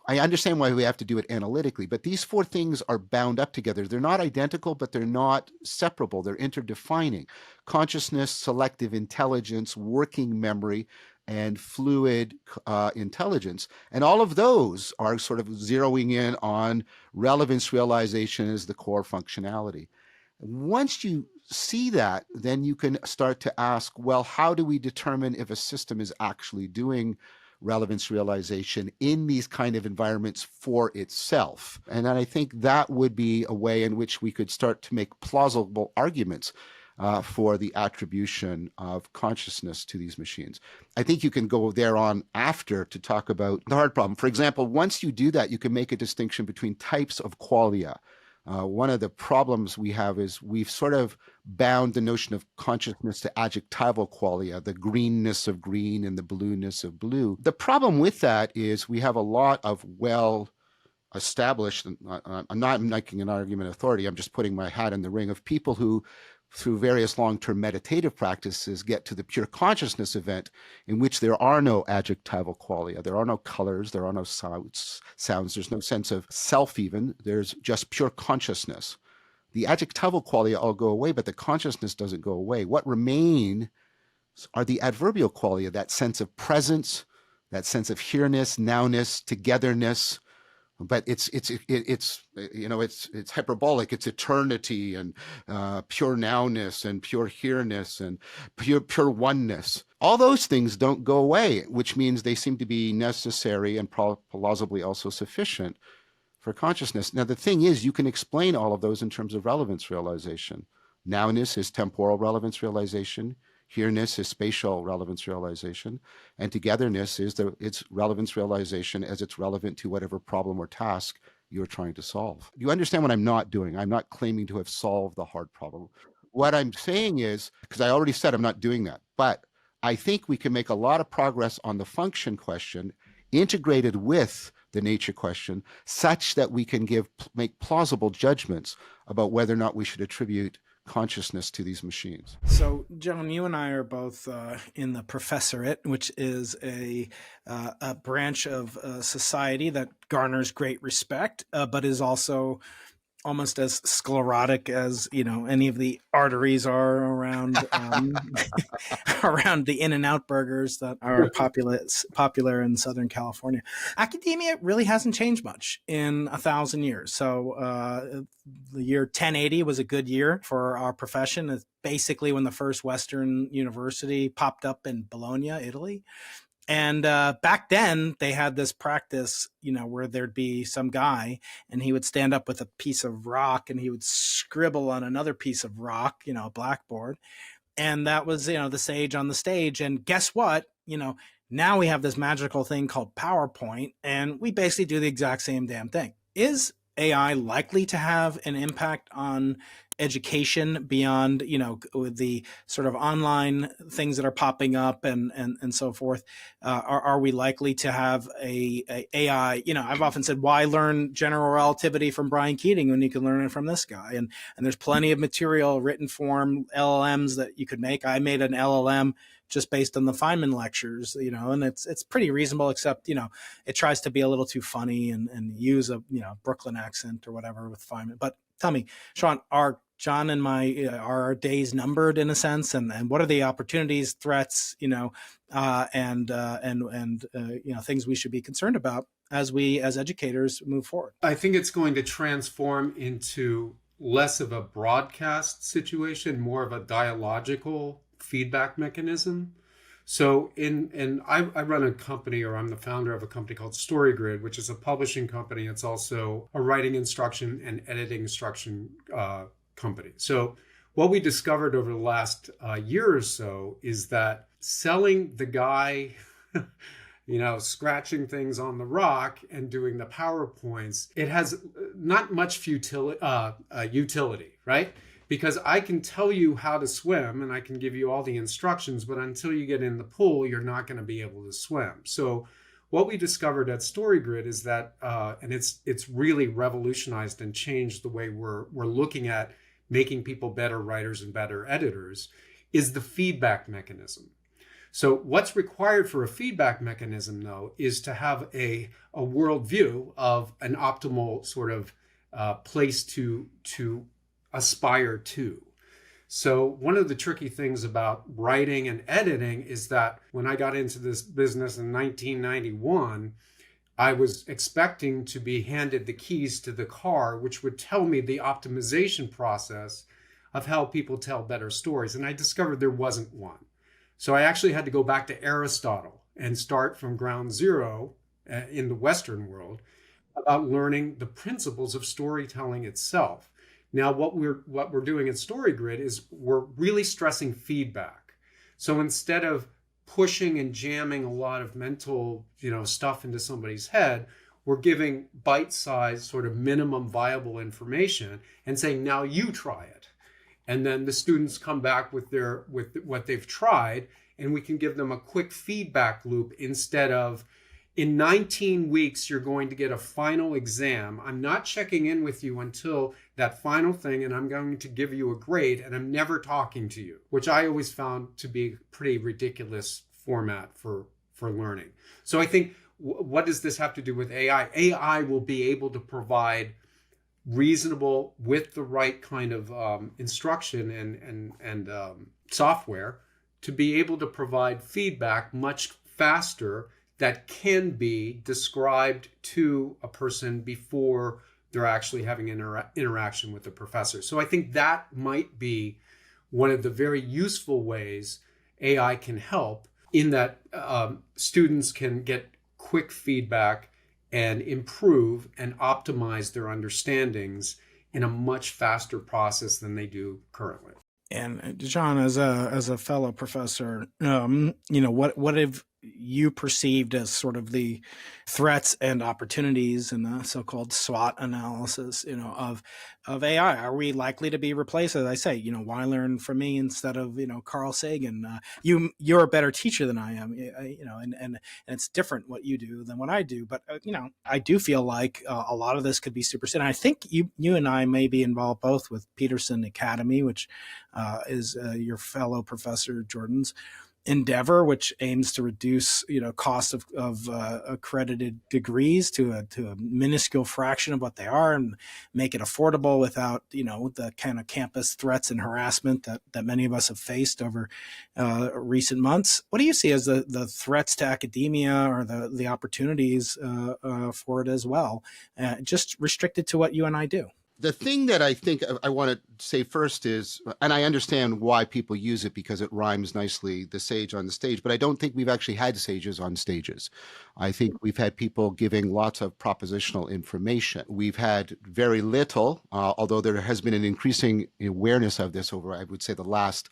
understand why we have to do it analytically, but these four things are bound up together. They're not identical, but they're not separable. They're interdefining. Consciousness, selective intelligence, working memory, and fluid intelligence. And all of those are sort of zeroing in on relevance realization as the core functionality. Once you see that, then you can start to ask, well, how do we determine if a system is actually doing relevance realization in these kind of environments for itself? And then I think that would be a way in which we could start to make plausible arguments for the attribution of consciousness to these machines. I think you can go there on after to talk about the hard problem. For example, once you do that, you can make a distinction between types of qualia. One of the problems we have is we've sort of bound the notion of consciousness to adjectival qualia, the greenness of green and the blueness of blue. The problem with that is we have a lot of well-established, I'm not making an argument of authority, I'm just putting my hat in the ring, of people who, through various long-term meditative practices, get to the pure consciousness event in which there are no adjectival qualia, there are no colors, there are no sounds, there's no sense of self even, there's just pure consciousness. The adjectival qualia all go away, but the consciousness doesn't go away. What remain are the adverbial qualia, that sense of presence, that sense of here-ness, now-ness, togetherness. But it's hyperbolic. It's eternity and pure nowness and pure here-ness and pure oneness. All those things don't go away, which means they seem to be necessary and plausibly also sufficient for consciousness. Now, the thing is, you can explain all of those in terms of relevance realization. Nowness is temporal relevance realization. Here-ness is spatial relevance realization, and togetherness is its relevance realization as it's relevant to whatever problem or task you're trying to solve. You understand what I'm not doing? I'm not claiming to have solved the hard problem. What I'm saying is, because I already said I'm not doing that, but I think we can make a lot of progress on the function question integrated with the nature question, such that we can make plausible judgments about whether or not we should attribute consciousness to these machines. So, John, you and I are both in the professorate, which is a branch of society that garners great respect, but is also almost as sclerotic as any of the arteries are around around the In-N-Out burgers that are popular in Southern California. Academia really hasn't changed much in 1,000 years. So the year 1080 was a good year for our profession. It's basically when the first Western university popped up in Bologna, Italy. And back then, they had this practice, where there'd be some guy and he would stand up with a piece of rock and he would scribble on another piece of rock, a blackboard. And that was, the sage on the stage. And guess what? Now we have this magical thing called PowerPoint, and we basically do the exact same damn thing. Is AI likely to have an impact on education beyond, with the sort of online things that are popping up and so forth? Are we likely to have a AI? I've often said, why learn general relativity from Brian Keating when you can learn it from this guy? And there's plenty of material, written form, LLMs that you could make. I made an LLM just based on the Feynman lectures, and it's pretty reasonable, except, it tries to be a little too funny and use a, Brooklyn accent or whatever with Feynman. But tell me, Shawn, are John and are our days numbered in a sense, and what are the opportunities, threats, and things we should be concerned about as we, as educators, move forward? I think it's going to transform into less of a broadcast situation, more of a dialogical feedback mechanism. So I run a company, or I'm the founder of a company called StoryGrid, which is a publishing company. It's also a writing instruction and editing instruction company. So what we discovered over the last year or so is that selling the guy, scratching things on the rock and doing the PowerPoints, it has not much utility, right? Because I can tell you how to swim and I can give you all the instructions, but until you get in the pool, you're not going to be able to swim. So what we discovered at StoryGrid is that, and it's really revolutionized and changed the way we're looking at making people better writers and better editors, is the feedback mechanism. So what's required for a feedback mechanism, though, is to have a worldview of an optimal sort of place to aspire to. So one of the tricky things about writing and editing is that when I got into this business in 1991, I was expecting to be handed the keys to the car, which would tell me the optimization process of how people tell better stories. And I discovered there wasn't one. So I actually had to go back to Aristotle and start from ground zero in the Western world about learning the principles of storytelling itself. Now, what we're doing at StoryGrid is we're really stressing feedback. So instead of pushing and jamming a lot of mental, stuff into somebody's head, we're giving bite-sized sort of minimum viable information and saying, now you try it. And then the students come back with what they've tried, and we can give them a quick feedback loop instead of, in 19 weeks, you're going to get a final exam. I'm not checking in with you until that final thing, and I'm going to give you a grade, and I'm never talking to you, which I always found to be a pretty ridiculous format for learning. So I think, what does this have to do with AI? AI will be able to provide reasonable, with the right kind of instruction and software, to be able to provide feedback much faster that can be described to a person before they're actually having an interaction with the professor. So I think that might be one of the very useful ways AI can help, in that students can get quick feedback and improve and optimize their understandings in a much faster process than they do currently. And John, as a fellow professor, what have you perceived as sort of the threats and opportunities in the so-called SWOT analysis, of AI. Are we likely to be replaced? As I say, why learn from me instead of, Carl Sagan? You're a better teacher than I am, and it's different what you do than what I do. But, I do feel like a lot of this could be superseded. And I think you and I may be involved both with Peterson Academy, which is your fellow professor Jordan's endeavor, which aims to reduce cost of accredited degrees to a minuscule fraction of what they are, and make it affordable without the kind of campus threats and harassment that many of us have faced over recent months. What do you see as the threats to academia, or the opportunities for it as well, just restricted to what you and I do? The thing that I think I want to say first is, and I understand why people use it because it rhymes nicely, the sage on the stage, but I don't think we've actually had sages on stages. I think we've had people giving lots of propositional information. We've had very little, although there has been an increasing awareness of this over, I would say, the last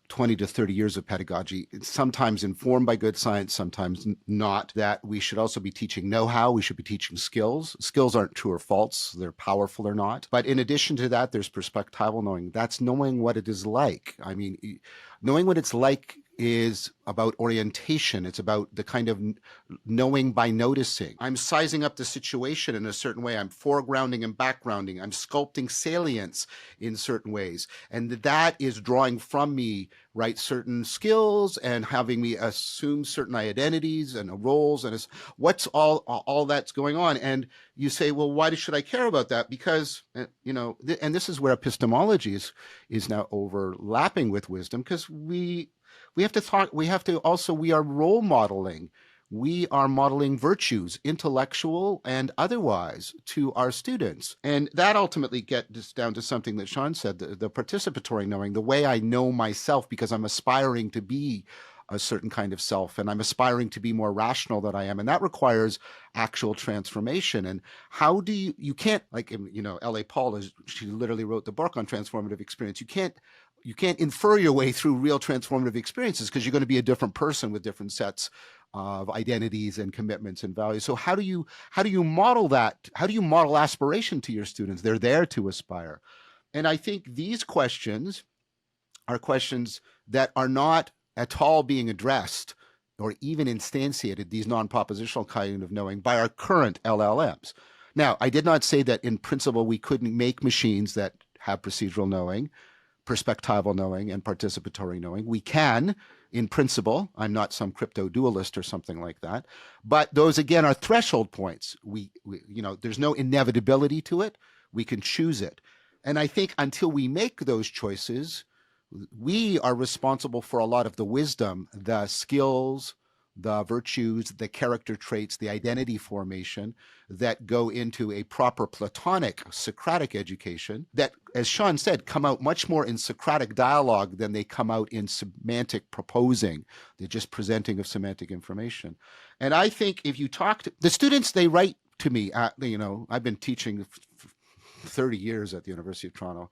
20 to 30 years of pedagogy, sometimes informed by good science, sometimes not, that we should also be teaching know-how, we should be teaching skills. Skills aren't true or false, they're powerful or not. But in addition to that, there's perspectival knowing. That's knowing what it is like. I mean, knowing what it's like is about orientation. It's about the kind of knowing by noticing. I'm sizing up the situation in a certain way. I'm foregrounding and backgrounding. I'm sculpting salience in certain ways. And that is drawing from me, right, certain skills and having me assume certain identities and roles, and what's all that's going on. And you say, well, why should I care about that? Because, and this is where epistemology is now overlapping with wisdom, because we have to talk, we are role modeling. We are modeling virtues, intellectual and otherwise, to our students. And that ultimately gets down to something that Shawn said, the participatory knowing, the way I know myself because I'm aspiring to be a certain kind of self, and I'm aspiring to be more rational than I am. And that requires actual transformation. And how do you can't, like, L.A. Paul, she literally wrote the book on transformative experience. You can't infer your way through real transformative experiences, because you're going to be a different person with different sets of identities and commitments and values. So how do you model that? How do you model aspiration to your students? They're there to aspire. And I think these questions are questions that are not at all being addressed or even instantiated, these non-propositional kind of knowing, by our current LLMs. Now, I did not say that in principle we couldn't make machines that have procedural knowing, perspectival knowing, and participatory knowing. We can, in principle. I'm not some crypto dualist or something like that. But those, again, are threshold points. We there's no inevitability to it. We can choose it. And I think until we make those choices, we are responsible for a lot of the wisdom, the skills, the virtues, the character traits, the identity formation that go into a proper Platonic, Socratic education that, as Shawn said, come out much more in Socratic dialogue than they come out in semantic proposing. They're just presenting of semantic information. And I think if you talk to the students, they write to me, I've been teaching 30 years at the University of Toronto,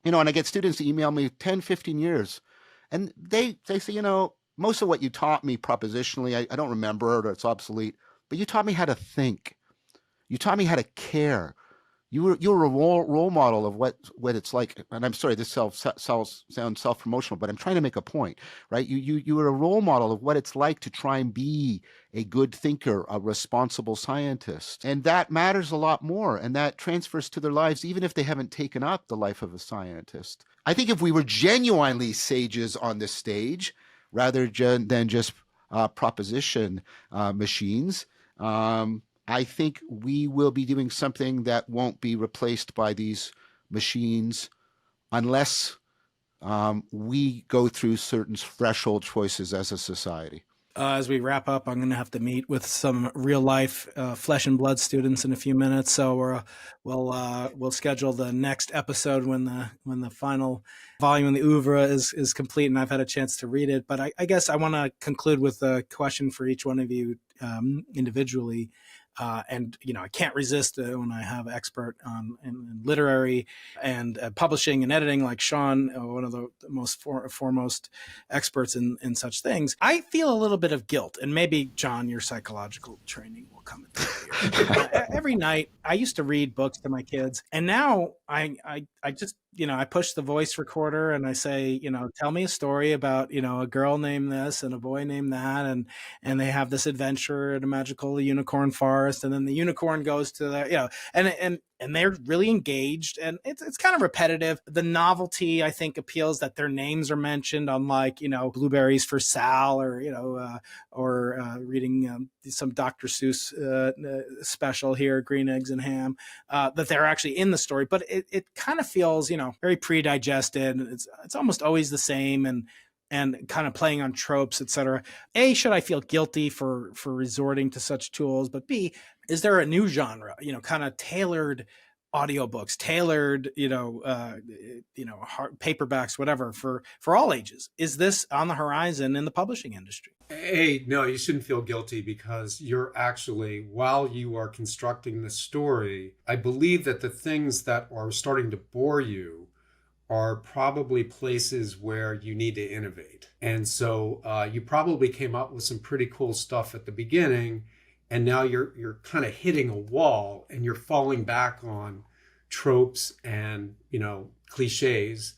and I get students to email me 10, 15 years, and they say, most of what you taught me propositionally, I don't remember it, or it's obsolete, but you taught me how to think. You taught me how to care. You were a role model of what it's like. And I'm sorry, this sounds self-promotional, but I'm trying to make a point, right? You were a role model of what it's like to try and be a good thinker, a responsible scientist. And that matters a lot more. And that transfers to their lives, even if they haven't taken up the life of a scientist. I think if we were genuinely sages on this stage, rather than just proposition machines, I think we will be doing something that won't be replaced by these machines unless we go through certain threshold choices as a society. As we wrap up, I'm going to have to meet with some real life flesh and blood students in a few minutes. So we'll schedule the next episode when the final volume in the oeuvre is complete and I've had a chance to read it. But I guess I want to conclude with a question for each one of you individually. And, I can't resist when I have expert in literary and publishing and editing like Shawn, one of the most foremost experts in such things. I feel a little bit of guilt, and maybe, John, your psychological training will come into play here. Every night I used to read books to my kids, and now I just, I push the voice recorder and I say, tell me a story about, a girl named this and a boy named that, and they have this adventure at a magical unicorn forest, and then the unicorn goes to the, and they're really engaged, and it's kind of repetitive. The novelty, I think, appeals that their names are mentioned, unlike, blueberries for Sal, or reading some Dr. Seuss special here, Green Eggs and Ham, that they're actually in the story. But it kind of feels, very pre-digested. It's almost always the same, and kind of playing on tropes, etc. A, should I feel guilty for resorting to such tools? But B, is there a new genre, kind of tailored audiobooks, tailored, paperbacks, whatever, for all ages? Is this on the horizon in the publishing industry? Hey, no, you shouldn't feel guilty, because you're actually, while you are constructing the story, I believe that the things that are starting to bore you are probably places where you need to innovate. And so you probably came up with some pretty cool stuff at the beginning, and now you're kind of hitting a wall, and you're falling back on tropes and, cliches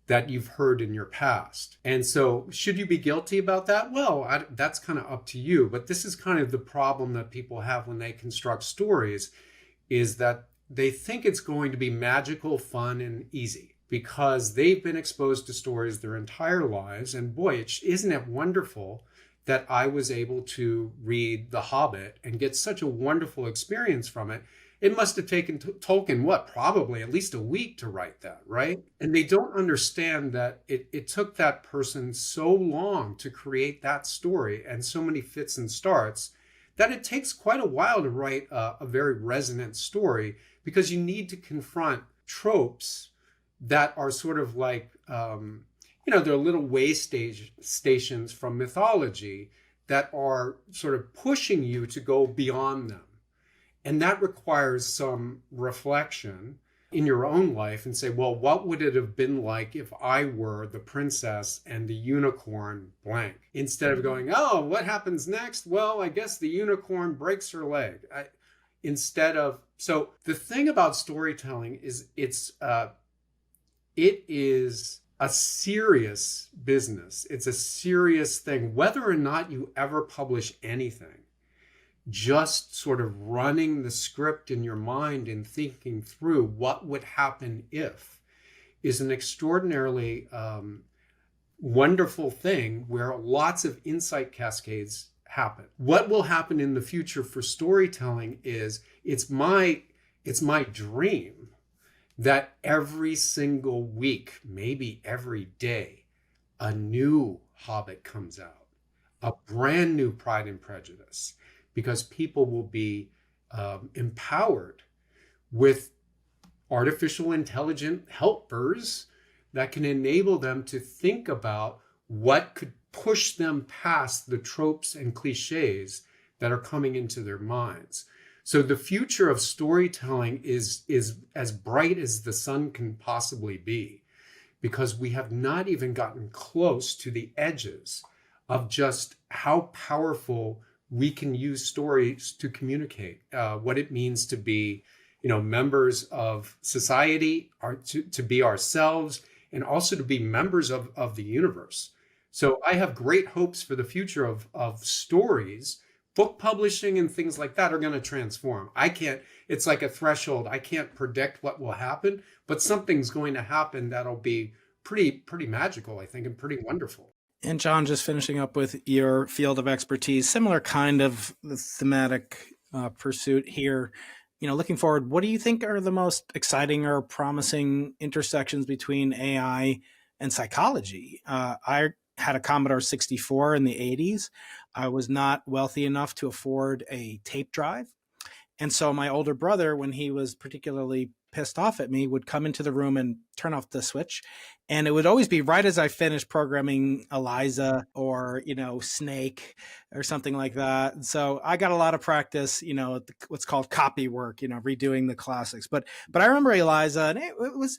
that you've heard in your past. And so should you be guilty about that? Well, that's kind of up to you. But this is kind of the problem that people have when they construct stories, is that they think it's going to be magical, fun, and easy, because they've been exposed to stories their entire lives. And boy, isn't it wonderful that I was able to read The Hobbit and get such a wonderful experience from it. It must have taken Tolkien, probably at least a week to write that, right? And they don't understand that it took that person so long to create that story, and so many fits and starts, that it takes quite a while to write a very resonant story, because you need to confront tropes that are sort of like, they're little way stations from mythology that are sort of pushing you to go beyond them. And that requires some reflection in your own life and say, well, what would it have been like if I were the princess and the unicorn blank? Instead of going, oh, what happens next? Well, I guess the unicorn breaks her leg. So the thing about storytelling is it is a serious business. It's a serious thing. Whether or not you ever publish anything, just sort of running the script in your mind and thinking through what would happen if is an extraordinarily wonderful thing, where lots of insight cascades happen. What will happen in the future for storytelling is it's my dream that every single week, maybe every day, a new Hobbit comes out, a brand new Pride and Prejudice, because people will be empowered with artificial intelligent helpers that can enable them to think about what could push them past the tropes and cliches that are coming into their minds. So the future of storytelling is as bright as the sun can possibly be, because we have not even gotten close to the edges of just how powerful we can use stories to communicate what it means to be, members of society, to be ourselves, and also to be members of the universe. So I have great hopes for the future of stories. Book publishing and things like that are going to transform. It's like a threshold. I can't predict what will happen, but something's going to happen that'll be pretty magical, I think, and pretty wonderful. And John, just finishing up with your field of expertise, similar kind of thematic pursuit here. Looking forward, what do you think are the most exciting or promising intersections between AI and psychology? I had a Commodore 64 in the 80s. I was not wealthy enough to afford a tape drive. And so my older brother, when he was particularly pissed off at me, would come into the room and turn off the switch. And it would always be right as I finished programming Eliza or, Snake or something like that. And so I got a lot of practice, what's called copy work, redoing the classics. But I remember Eliza, and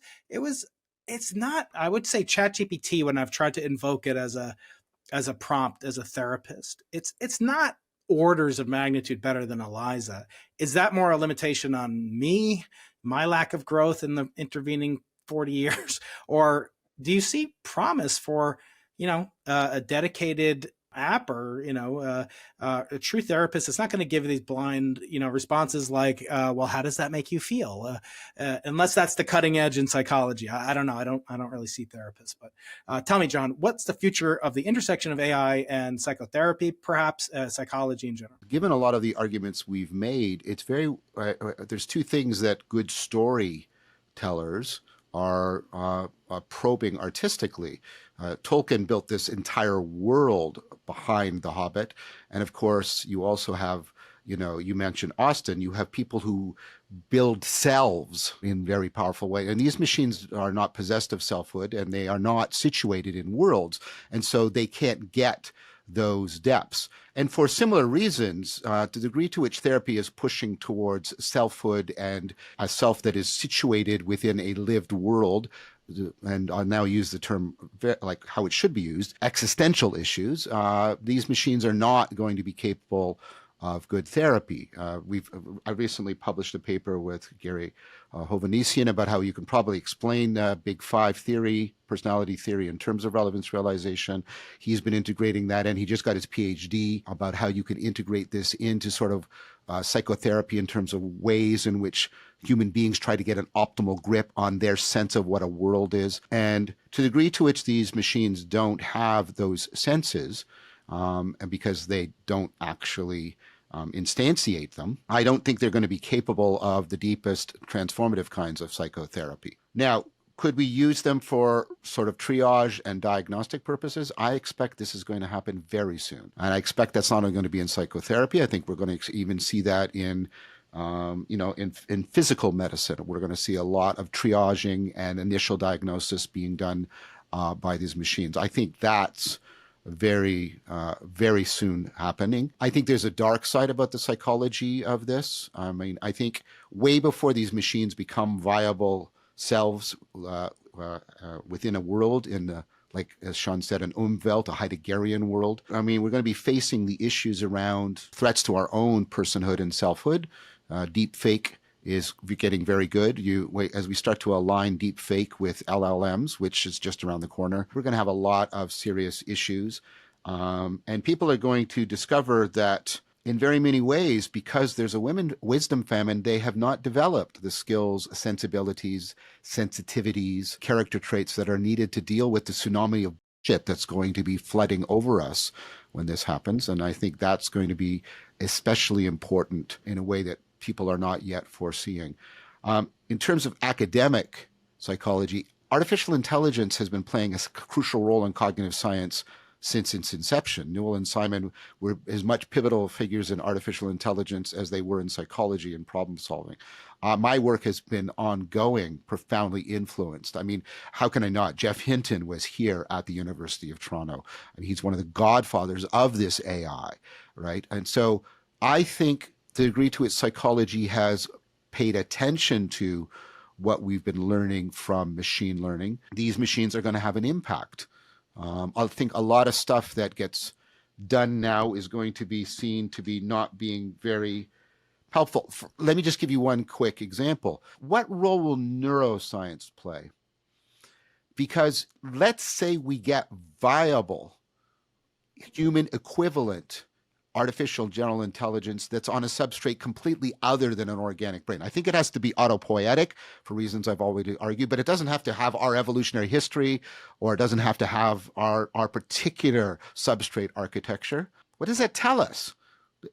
it's not, I would say, ChatGPT, when I've tried to invoke it as a prompt, as a therapist, it's not orders of magnitude better than Eliza. Is that more a limitation on me, my lack of growth in the intervening 40 years? Or do you see promise for, a dedicated app, or, a true therapist? It's not going to give these blind, responses like, well, how does that make you feel? Unless that's the cutting edge in psychology. I don't know. I don't really see therapists, but tell me, John, what's the future of the intersection of AI and psychotherapy, perhaps psychology in general? Given a lot of the arguments we've made, it's very, there's two things that good storytellers are probing artistically. Tolkien built this entire world behind The Hobbit. And of course, you also have, you mentioned Austin, you have people who build selves in very powerful way. And these machines are not possessed of selfhood, and they are not situated in worlds. And so they can't get those depths. And for similar reasons, the degree to which therapy is pushing towards selfhood and a self that is situated within a lived world, and I'll now use the term like how it should be used, existential issues, these machines are not going to be capable of good therapy. I recently published a paper with Gary Hovhannissian about how you can probably explain Big Five theory, personality theory, in terms of relevance realization. He's been integrating that, and he just got his PhD about how you can integrate this into sort of psychotherapy in terms of ways in which human beings try to get an optimal grip on their sense of what a world is. And to the degree to which these machines don't have those senses, and because they don't actually instantiate them, I don't think they're going to be capable of the deepest transformative kinds of psychotherapy. Now, could we use them for sort of triage and diagnostic purposes? I expect this is going to happen very soon. And I expect that's not only going to be in psychotherapy. I think we're going to even see that in in physical medicine. We're going to see a lot of triaging and initial diagnosis being done by these machines. I think that's very soon happening. I think there's a dark side about the psychology of this. I mean, I think way before these machines become viable selves within a world, in the, like as Shawn said, an Umwelt, a Heideggerian world. I mean, we're going to be facing the issues around threats to our own personhood and selfhood. Deep fake is getting very good. As we start to align deep fake with LLMs, which is just around the corner, we're going to have a lot of serious issues. And people are going to discover that in very many ways, because there's a wisdom famine, they have not developed the skills, sensibilities, sensitivities, character traits that are needed to deal with the tsunami of shit that's going to be flooding over us when this happens. And I think that's going to be especially important in a way that people are not yet foreseeing. In terms of academic psychology, artificial intelligence has been playing a crucial role in cognitive science since its inception. Newell and Simon were as much pivotal figures in artificial intelligence as they were in psychology and problem solving. My work has been ongoing, profoundly influenced. I mean, how can I not? Jeff Hinton was here at the University of Toronto, and he's one of the godfathers of this AI, right? And so I think the degree to which psychology has paid attention to what we've been learning from machine learning, these machines are going to have an impact. I think a lot of stuff that gets done now is going to be seen to be not being very helpful. Let me just give you one quick example. What role will neuroscience play? Because let's say we get viable, human equivalent artificial general intelligence that's on a substrate completely other than an organic brain. I think it has to be autopoietic for reasons I've already argued, but it doesn't have to have our evolutionary history, or it doesn't have to have our particular substrate architecture. What does that tell us?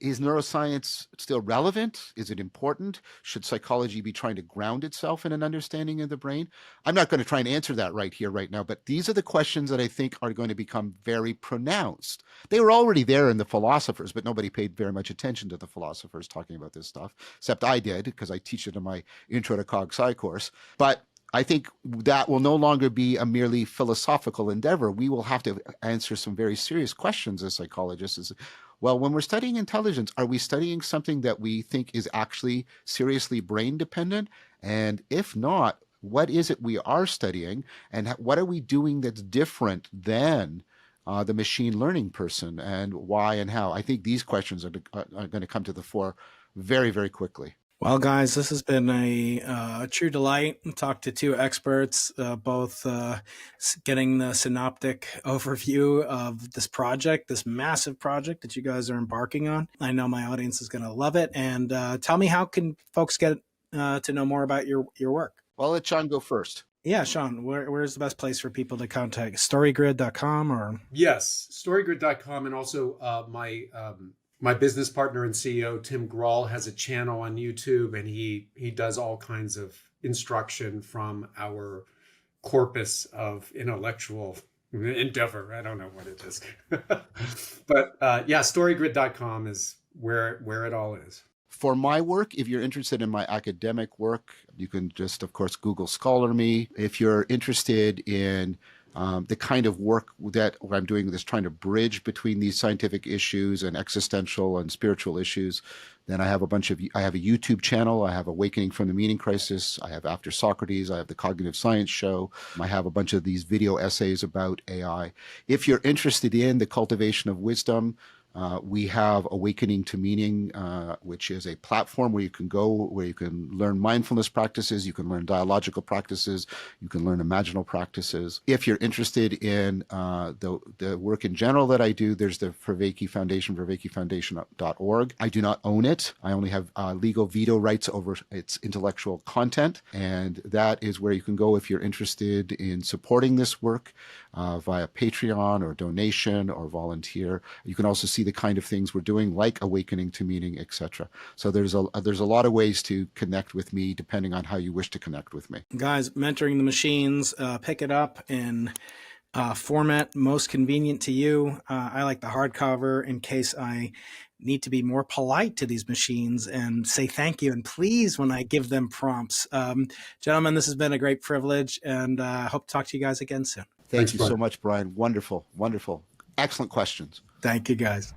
Is neuroscience still relevant? Is it important? Should psychology be trying to ground itself in an understanding of the brain? I'm not going to try and answer that right here, right now, but these are the questions that I think are going to become very pronounced. They were already there in the philosophers, but nobody paid very much attention to the philosophers talking about this stuff, except I did, because I teach it in my Intro to Cog Sci course. But I think that will no longer be a merely philosophical endeavor. We will have to answer some very serious questions as psychologists. Well, when we're studying intelligence, are we studying something that we think is actually seriously brain dependent? And if not, what is it we are studying? And what are we doing that's different than the machine learning person? And why and how? I think these questions are going to come to the fore very, very quickly. Well, guys, this has been a true delight. Talk to two experts, both getting the synoptic overview of this project, this massive project that you guys are embarking on. I know my audience is going to love it. And tell me, how can folks get to know more about your work? Well, let Shawn go first. Yeah, Shawn, where's the best place for people to contact? Storygrid.com or? Yes, storygrid.com, and also my business partner and CEO, Tim Grahl, has a channel on YouTube, and he does all kinds of instruction from our corpus of intellectual endeavor. I don't know what it is. But yeah, storygrid.com is where it all is. For my work, if you're interested in my academic work, you can just, of course, Google Scholar Me. If you're interested in the kind of work that I'm doing that's trying to bridge between these scientific issues and existential and spiritual issues, then I have a YouTube channel. I have Awakening from the Meaning Crisis. I have After Socrates. I have the Cognitive Science Show. I have a bunch of these video essays about AI. If you're interested in the cultivation of wisdom, we have Awakening to Meaning, which is a platform where you can go, where you can learn mindfulness practices, you can learn dialogical practices, you can learn imaginal practices. If you're interested in the work in general that I do, there's the Vervaeke Foundation, vervaakefoundation.org. I do not own it. I only have legal veto rights over its intellectual content, and that is where you can go if you're interested in supporting this work via Patreon or donation or volunteer. You can also see the kind of things we're doing, like Awakening to Meaning, etc. So there's a lot of ways to connect with me, depending on how you wish to connect with me. Guys, Mentoring the Machines, pick it up in format most convenient to you. I like the hardcover in case I need to be more polite to these machines and say thank you and please when I give them prompts. Gentlemen, this has been a great privilege, and I hope to talk to you guys again soon. Thank you so much, Brian. Wonderful, wonderful. Excellent questions. Thank you, guys.